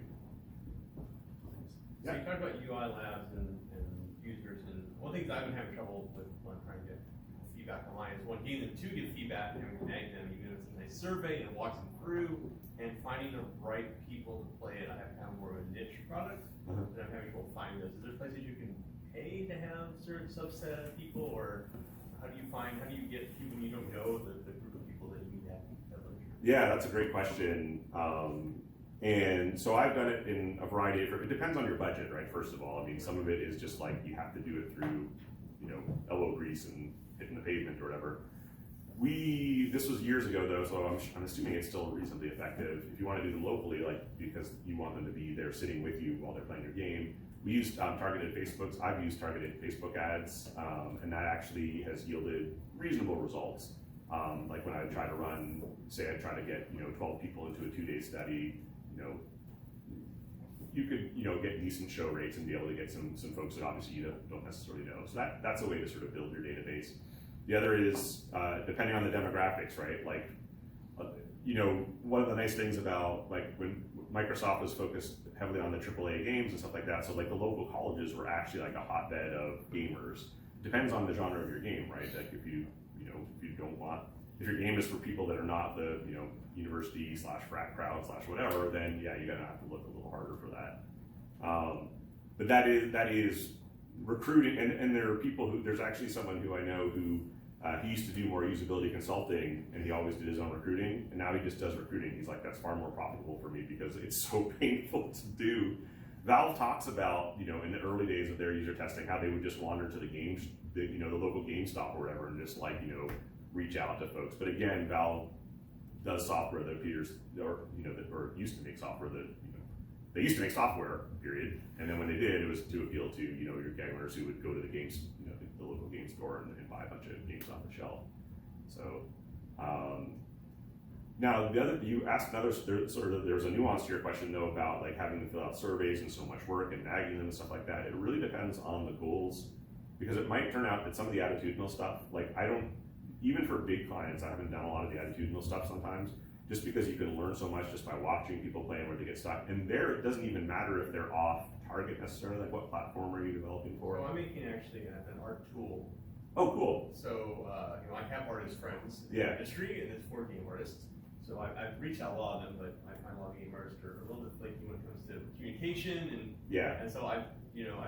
So you talked about UI labs and users, and one of the things I've been having trouble with when I'm trying to get feedback online is getting them to give feedback and having to nag them, even if it's a nice survey and it walks them through, and finding the right people to play it. I have kind of more of a niche product, and I'm having trouble finding those. Is there places you can pay to have a certain subset of people, or how do you get people you don't know the group of people that you need to have Yeah, that's a great question. And so I've done it in a variety of, it depends on your budget, right? First of all, I mean, some of it is just like you have to do it through, elbow grease and hitting the pavement or whatever. This was years ago though, so I'm assuming it's still reasonably effective. If you want to do them locally, like because you want them to be there sitting with you while they're playing your game, we used targeted Facebooks. I've used targeted Facebook ads, and that actually has yielded reasonable results. Like when I try to run, say I try to get 12 people into a 2-day study, you could get decent show rates and be able to get some folks that obviously you don't necessarily know. So that's a way to sort of build your database. The other is depending on the demographics, right? Like one of the nice things about like when Microsoft was focused heavily on the AAA games and stuff like that, so like the local colleges were actually like a hotbed of gamers. Depends on the genre of your game, right? Like if you don't want, if your game is for people that are not the university / frat crowd / whatever, then yeah, you're gonna have to look a little harder for that. But that is recruiting, and there are people there's actually someone who I know who he used to do more usability consulting, and he always did his own recruiting, and now he just does recruiting. He's like, that's far more profitable for me because it's so painful to do. Valve talks about, in the early days of their user testing, how they would just wander to the games, the local GameStop or whatever, and just like, reach out to folks. But again, Valve does software that appears, or used to make software that, they used to make software, period. And then when they did, it was to appeal to, your gamers who would go to the games, the local game store and buy a bunch of games off the shelf. So, Now, you asked another, there's a nuance to your question though about like having to fill out surveys and so much work and nagging them and stuff like that. It really depends on the goals, because it might turn out that some of the attitudinal stuff, like even for big clients, I haven't done a lot of the attitudinal stuff sometimes, just because you can learn so much just by watching people play and where they get stuck. And there, it doesn't even matter if they're off target necessarily, like what platform are you developing for? So I'm making actually an art tool. Oh, cool. So, I have artist friends in the industry, and it's for game artists. So I've reached out a lot of them, but I find a lot of game artists are a little bit flaky when it comes to communication, and so I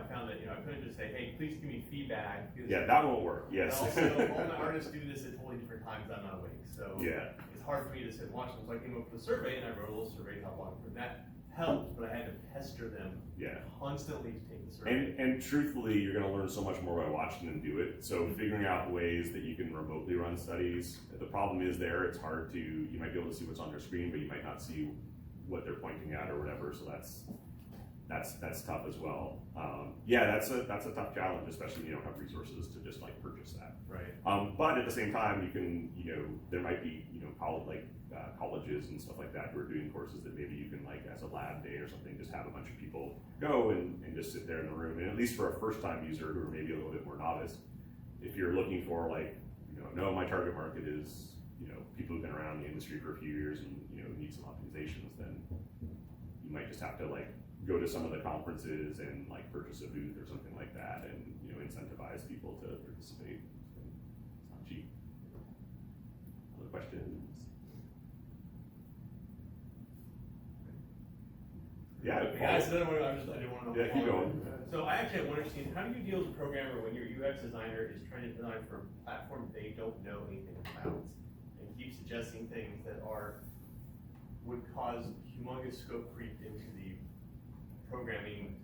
found that I couldn't just say, hey, please give me feedback. That won't work. Yes. And also, all my artists do this at totally different times. I'm not awake, so it's hard for me to sit and watch them. So I came up with a survey, and I wrote a little survey top log for that. Helped, but I had to pester them constantly to take the survey. And truthfully, you're going to learn so much more by watching them do it. So figuring out ways that you can remotely run studies. The problem is it's hard to, you might be able to see what's on their screen, but you might not see what they're pointing at or whatever. So that's tough as well. That's a tough challenge, especially when you don't have resources to just like purchase that. Right. But at the same time, you can, there might be, colleges and stuff like that who are doing courses that maybe you can, like, as a lab day or something, just have a bunch of people go and just sit there in the room. And at least for a first-time user who are maybe a little bit more novice, if you're looking for, like, no, my target market is, people who've been around the industry for a few years and, need some optimizations, then you might just have to, like, go to some of the conferences and, like, purchase a booth or something like that and, incentivize people to participate. So it's not cheap. Other questions? Yeah, I didn't want to know. Yeah, keep going. So I actually want to understand, how do you deal as a programmer when your UX designer is trying to design for a platform they don't know anything about and keep suggesting things that would cause humongous scope creep into the programming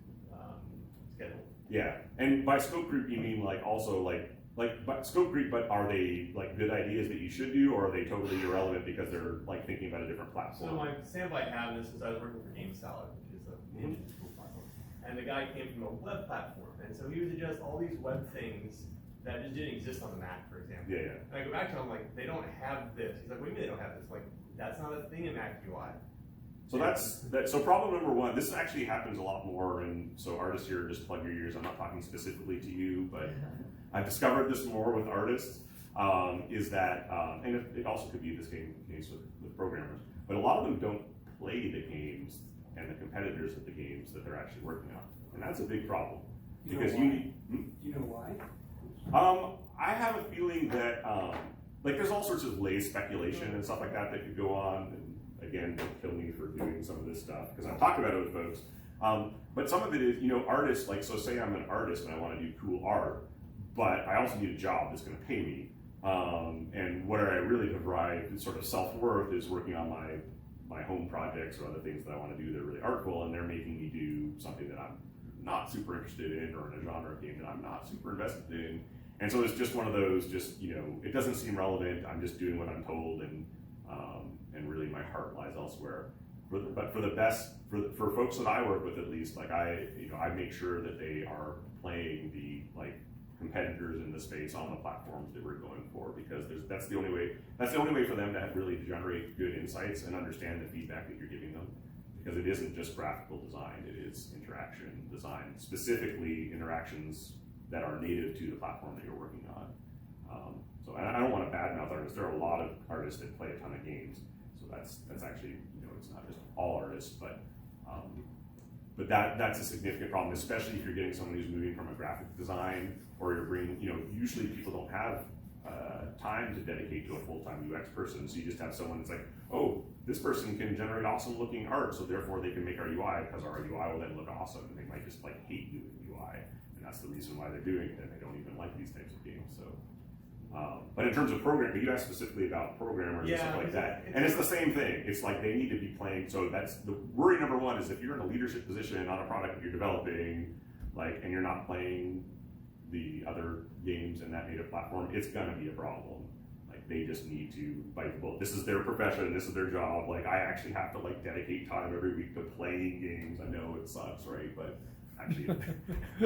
schedule? Yeah, and by scope creep you mean like also but scope creep, but are they like good ideas that you should do, or are they totally irrelevant because they're like thinking about a different platform? So my sample I have this is I was working for Game Salad, which is a tool platform, and the guy came from a web platform, and so he would suggest all these web things that just didn't exist on the Mac, for example. Yeah. And I go back to him, like, they don't have this. He's like, what do you mean they don't have this? Like, that's not a thing in Mac UI. So so problem number one, this actually happens a lot more, and so artists here, just plug your ears, I'm not talking specifically to you, but I've discovered this more with artists, is that, and it also could be this case with programmers, but a lot of them don't play the games and the competitors of the games that they're actually working on, and that's a big problem. Because you need... Do you know why? I have a feeling that, like, there's all sorts of lay speculation and stuff like that could go on. And again, don't kill me for doing some of this stuff, because I've talked about it with folks. But some of it is, artists, like, so say I'm an artist and I want to do cool art, but I also need a job that's going to pay me. And where I really derive sort of self-worth is working on my home projects or other things that I want to do that are really artful, and they're making me do something that I'm not super interested in, or in a genre of game that I'm not super invested in. And so it's just one of those, it doesn't seem relevant, I'm just doing what I'm told, and really my heart lies elsewhere. But for folks that I work with, at least, like I make sure that they are playing the competitors in the space on the platforms that we're going for, because that's the only way for them to really generate good insights and understand the feedback that you're giving them. Because it isn't just graphical design, it is interaction design, specifically interactions that are native to the platform that you're working on. So I don't want to badmouth artists. There are a lot of artists that play a ton of games. So that's actually, it's not just all artists, but that's a significant problem, especially if you're getting someone who's moving from a graphic design, or you're bringing, usually people don't have time to dedicate to a full-time UX person. So you just have someone that's like, oh, this person can generate awesome looking art, so therefore they can make our UI, because our UI will then look awesome, and they might just hate doing UI, and that's the reason why they're doing it, and they don't even like these types of games. So, but in terms of programming, you asked specifically about programmers and stuff like that, and it's the same thing. It's like they need to be playing. So that's the worry number one, is if you're in a leadership position on a product that you're developing, and you're not playing the other games in that native platform, it's gonna be a problem. They just need to bite the bullet. This is their profession, this is their job. I actually have to dedicate time every week to playing games. I know it sucks, right? But actually,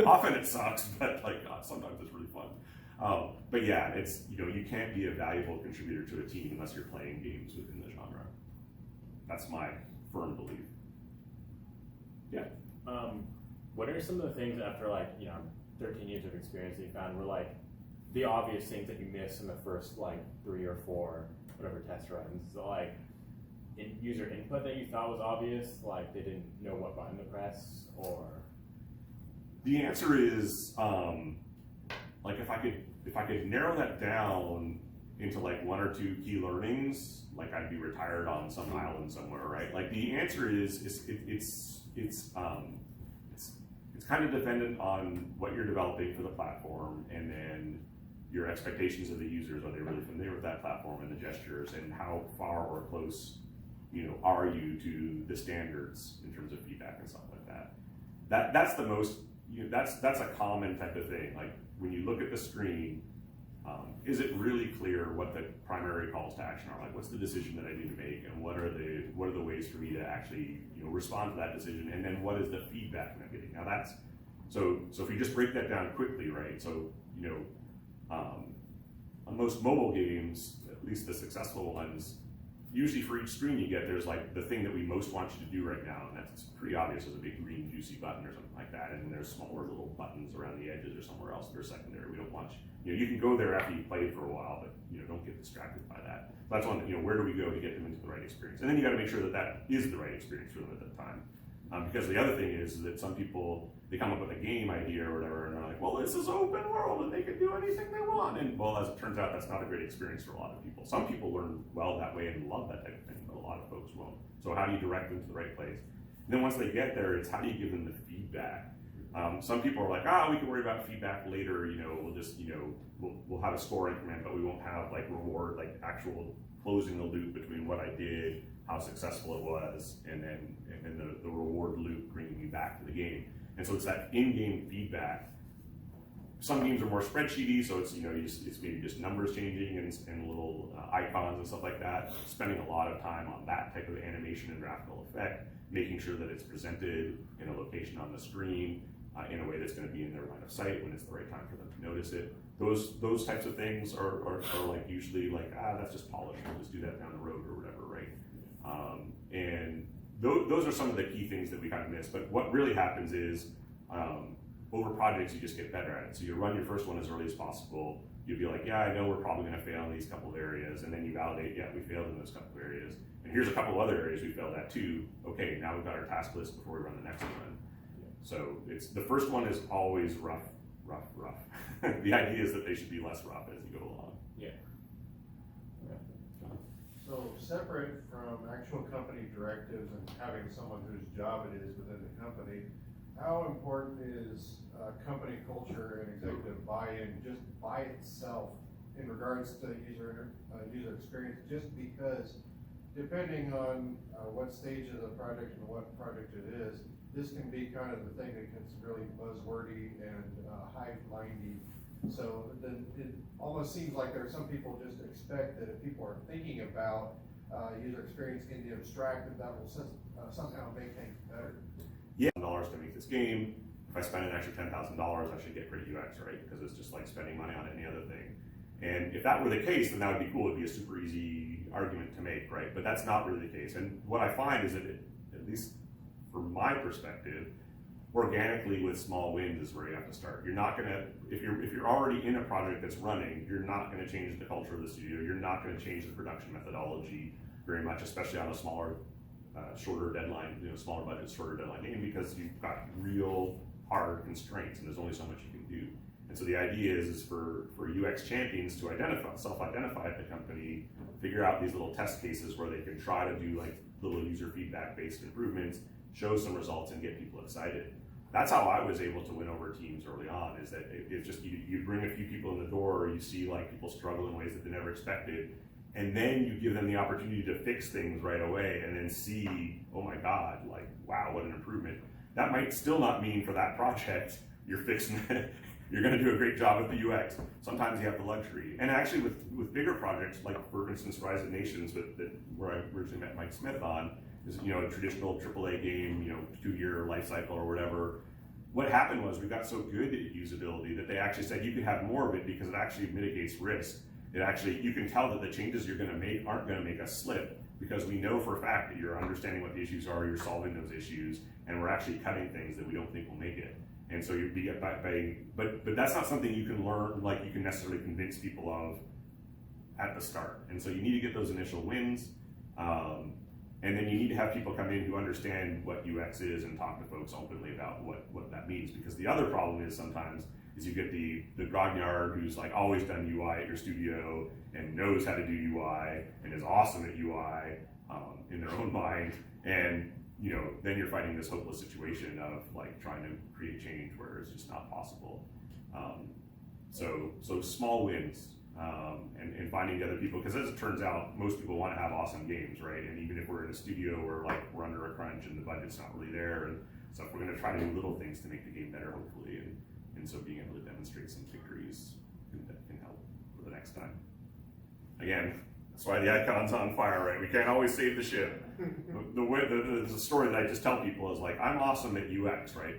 often it sucks, but God, sometimes it's really fun. But yeah, it's, you can't be a valuable contributor to a team unless you're playing games within the genre. That's my firm belief. What are some of the things after 13 years of experience that you found were like the obvious things that you missed in the first 3 or 4 whatever test runs? So, in user input that you thought was obvious, like they didn't know what button to press, or? The answer is if I could narrow that down into 1 or 2 key learnings, I'd be retired on some island somewhere, right? The answer is it's kind of dependent on what you're developing for the platform, and then your expectations of the users. Are they really familiar with that platform and the gestures, and how far or close, are you to the standards in terms of feedback and stuff like that? That's the most, that's a common type of thing. When you look at the screen, is it really clear what the primary calls to action are? What's the decision that I need to make, and what are the ways for me to actually respond to that decision, and then what is the feedback I'm getting? Now that's so if you just break that down quickly, right? So on most mobile games, at least the successful ones, usually for each screen you get, there's the thing that we most want you to do right now, and that's pretty obvious as a big green juicy button or something like that, and then there's smaller little buttons around the edges or somewhere else that are secondary. We don't want you, you can go there after you played for a while, but don't get distracted by that. That's one, where do we go to get them into the right experience? And then you got to make sure that that is the right experience for them at that time. Because the other thing is that some people, they come up with a game idea or whatever, and they're like, well, this is open world and they can do anything they want. And well, as it turns out, that's not a great experience for a lot of people. Some people learn well that way and love that type of thing, but a lot of folks won't. So how do you direct them to the right place? And then once they get there, it's how do you give them the feedback? Some people are like, we can worry about feedback later. We'll just, we'll have a score increment, but we won't have reward, actual closing the loop between what I did, how successful it was, and then the reward loop bringing me back to the game. And so it's that in-game feedback. Some games are more spreadsheety, so it's it's maybe just numbers changing and little icons and stuff like that. Spending a lot of time on that type of animation and graphical effect, making sure that it's presented in a location on the screen in a way that's going to be in their line of sight when it's the right time for them to notice it. Those types of things are usually that's just polished. We'll just do that down the road or whatever, right? And those are some of the key things that we kind of miss. But what really happens is over projects, you just get better at it. So you run your first one as early as possible. You'll be like, I know we're probably going to fail in these couple of areas. And then you validate, we failed in those couple of areas. And here's a couple of other areas we failed at too. Okay, now we've got our task list before we run the next one. So the first one is always rough. The idea is that they should be less rough as you go along. Yeah. So separate from actual company directives and having someone whose job it is within the company, how important is company culture and executive buy-in just by itself in regards to user experience? Just because depending on what stage of the project and what project it is, this can be kind of the thing that gets really buzzwordy and hive-mindy. So then it almost seems like there are some people just expect that if people are thinking about user experience in the abstract, that will somehow make things better. Yeah, $10 to make this game. If I spend an extra $10,000, I should get great UX, right? Because it's just like spending money on any other thing. And if that were the case, then that would be cool. It'd be a super easy argument to make, right? But that's not really the case. And what I find is that, at least from my perspective, organically with small wins is where you have to start. You're not gonna, if you're already in a project that's running, you're not gonna change the culture of the studio. You're not gonna change the production methodology very much, especially on a smaller, shorter deadline, smaller budget, shorter deadline game, because you've got real hard constraints and there's only so much you can do. And so the idea is for UX champions to self-identify at the company, figure out these little test cases where they can try to do like little user feedback-based improvements, show some results and get people excited. That's how I was able to win over teams early on, is that it's just, you bring a few people in the door, or you see like people struggle in ways that they never expected, and then you give them the opportunity to fix things right away and then see, oh my God, like, wow, what an improvement. That might still not mean for that project, you're fixing it. You're going to do a great job with the UX. Sometimes you have the luxury. And actually with bigger projects, like for instance, Rise of Nations, where I originally met Mike Smith on, is a traditional AAA game, 2-year life cycle or whatever. What happened was we got so good at usability that they actually said you can have more of it because it actually mitigates risk. It actually, you can tell that the changes you're gonna make aren't gonna make us slip, because we know for a fact that you're understanding what the issues are, you're solving those issues, and we're actually cutting things that we don't think will make it. And so you get but that's not something you can learn, like you can necessarily convince people of at the start. And so you need to get those initial wins, and then you need to have people come in who understand what UX is and talk to folks openly about what that means. Because the other problem is sometimes is you get the grognard who's like always done UI at your studio and knows how to do UI and is awesome at UI in their own mind, and then you're fighting this hopeless situation of like trying to create change where it's just not possible. So small wins, and finding the other people, because as it turns out, most people want to have awesome games, right? And even if we're in a studio where like we're under a crunch and the budget's not really there and stuff, we're going to try to do little things to make the game better, hopefully, and so being able to demonstrate some victories can help for the next time. Again, that's why the icon's on fire, right? We can't always save the ship. The story that I just tell people is like, I'm awesome at UX, right?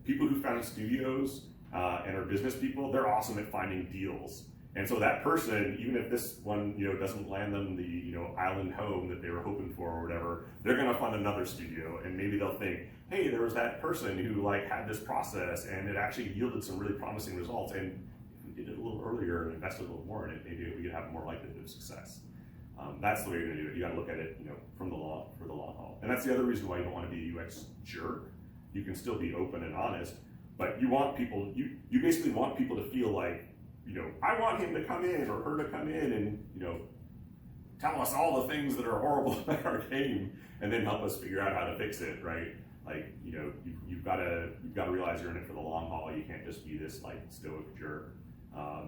People who found studios and are business people, they're awesome at finding deals. And so that person, even if this one, doesn't land them the, island home that they were hoping for or whatever, they're gonna fund another studio, and maybe they'll think, hey, there was that person who like had this process and it actually yielded some really promising results, and if we did it a little earlier and invested a little more in it, maybe we could have more likelihood of success. That's the way you're gonna do it. You gotta look at it, for the long haul. And that's the other reason why you don't want to be a UX jerk. You can still be open and honest, but you want people, you basically want people to feel like, I want him to come in or her to come in and, tell us all the things that are horrible about our game and then help us figure out how to fix it, right? Like, you've got to realize you're in it for the long haul. You can't just be this like stoic jerk.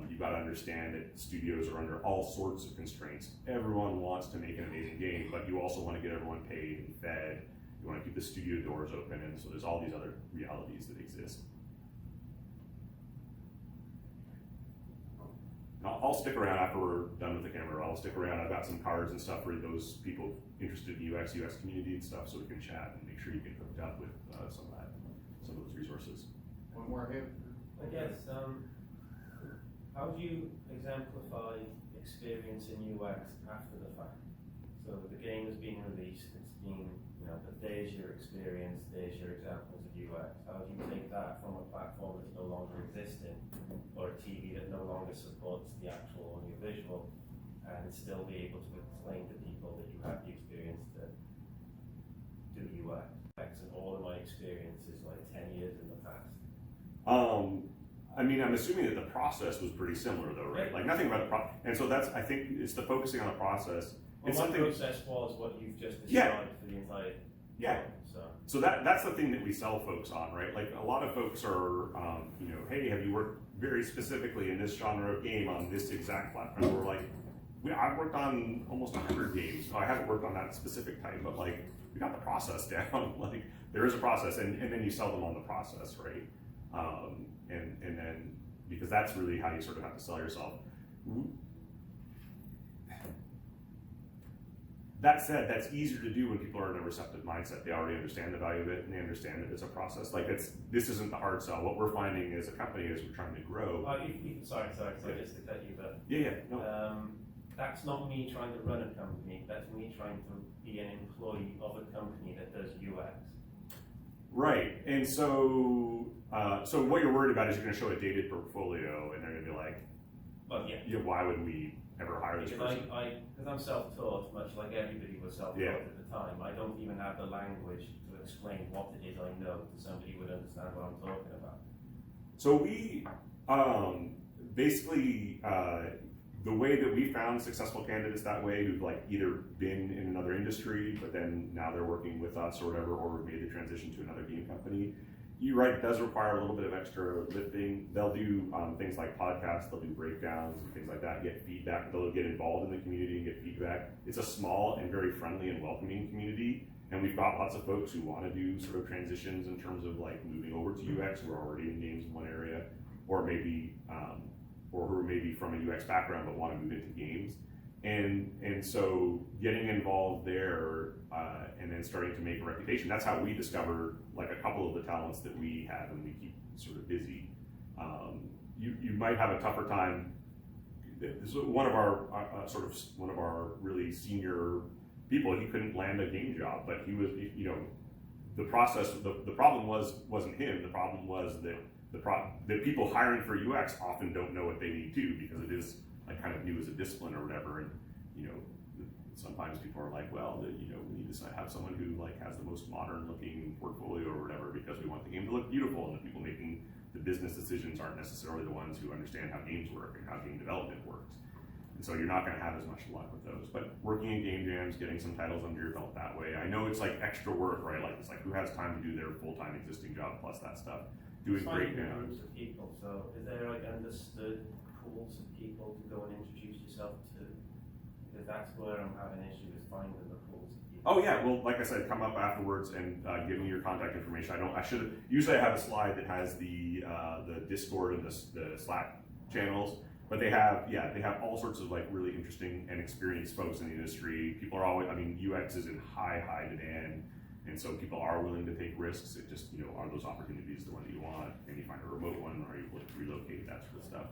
You've got to understand that studios are under all sorts of constraints. Everyone wants to make an amazing game, but you also want to get everyone paid and fed. You want to keep the studio doors open, and so there's all these other realities that exist. I'll stick around after we're done with the camera. I'll stick around. I've got some cards and stuff for those people interested in UX community and stuff, so we can chat and make sure you get hooked up with some of those resources. One more hand. I guess, how do you exemplify experience in UX after the fact? So the game has been released, it's been, but there's your experience, there's your examples of UX. How do you take that from a platform that's no longer existing, or a TV that no longer supports the actual audiovisual, and still be able to explain to people that you have the experience to do UX? And all of my experience is like 10 years in the past. I'm assuming that the process was pretty similar though, right? Like nothing about the process. And so I think it's the focusing on the process. Well, it's my something, process was what you've just described for the entire yeah. So So that's the thing that we sell folks on, right? Like a lot of folks are, hey, have you worked very specifically in this genre of game on this exact platform? We're like, I've worked on almost 100 games. I haven't worked on that specific type, but like we got the process down. Like there is a process, and then you sell them on the process, right? And then because that's really how you sort of have to sell yourself. That said, that's easier to do when people are in a receptive mindset. They already understand the value of it, and they understand that it's a process. Like this isn't the hard sell. What we're finding as a company is we're trying to grow. Sorry, just to cut you there. Yeah, no. That's not me trying to run a company. That's me trying to be an employee of a company that does UX. Right, and so what you're worried about is you're going to show a dated portfolio, and they're going to be like, "Well, yeah, why would we ever hire this person?" Because I'm self-taught, much like everybody was self-taught at the time. I don't even have the language to explain what it is I know to somebody who would understand what I'm talking about. So we basically the way that we found successful candidates that way, who've like either been in another industry, but then now they're working with us or whatever, or made the transition to another game company. You're right, it does require a little bit of extra lifting. They'll do things like podcasts, they'll do breakdowns and things like that, get feedback, they'll get involved in the community and get feedback. It's a small and very friendly and welcoming community, and we've got lots of folks who want to do sort of transitions in terms of like moving over to UX, who are already in games in one area, or maybe or who are maybe from a UX background but want to move into games. And so getting involved there and then starting to make a reputation, that's how we discovered like a couple of the talents that we have and we keep sort of busy. You might have a tougher time this is one of our one of our really senior people. He couldn't land a game job, but he was, you know, the process. The problem wasn't him. The problem was that that people hiring for UX often don't know what they need to, because it is like kind of new as a discipline or whatever. And you know, sometimes people are like, well, you know, we need to have someone who like has the most modern looking portfolio or whatever, because we want the game to look beautiful, and the people making the business decisions aren't necessarily the ones who understand how games work and how game development works. And so you're not going to have as much luck with those. But working in game jams, getting some titles under your belt that way, I know it's like extra work, right? Like it's like, who has time to do their full-time existing job plus that stuff? Doing great now. Groups of people. So is there like understood pools of people to go and introduce yourself to? Because that's where I'm having issues, is finding the pools of people. Oh yeah, well, like I said, come up afterwards and give me your contact information. Usually I have a slide that has the Discord and the Slack channels, but they have all sorts of like really interesting and experienced folks in the industry. People are always, I mean, UX is in high demand, and so people are willing to take risks. It just, you know, are those opportunities the one that you want? Can you find a remote one? Are you able to relocate, that sort of stuff?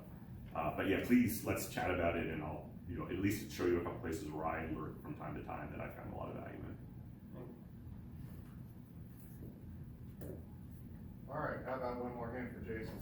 But yeah, please, let's chat about it, and I'll, you know, at least show you a couple places where I work from time to time that I found a lot of value in. All right, how about one more hand for Jason?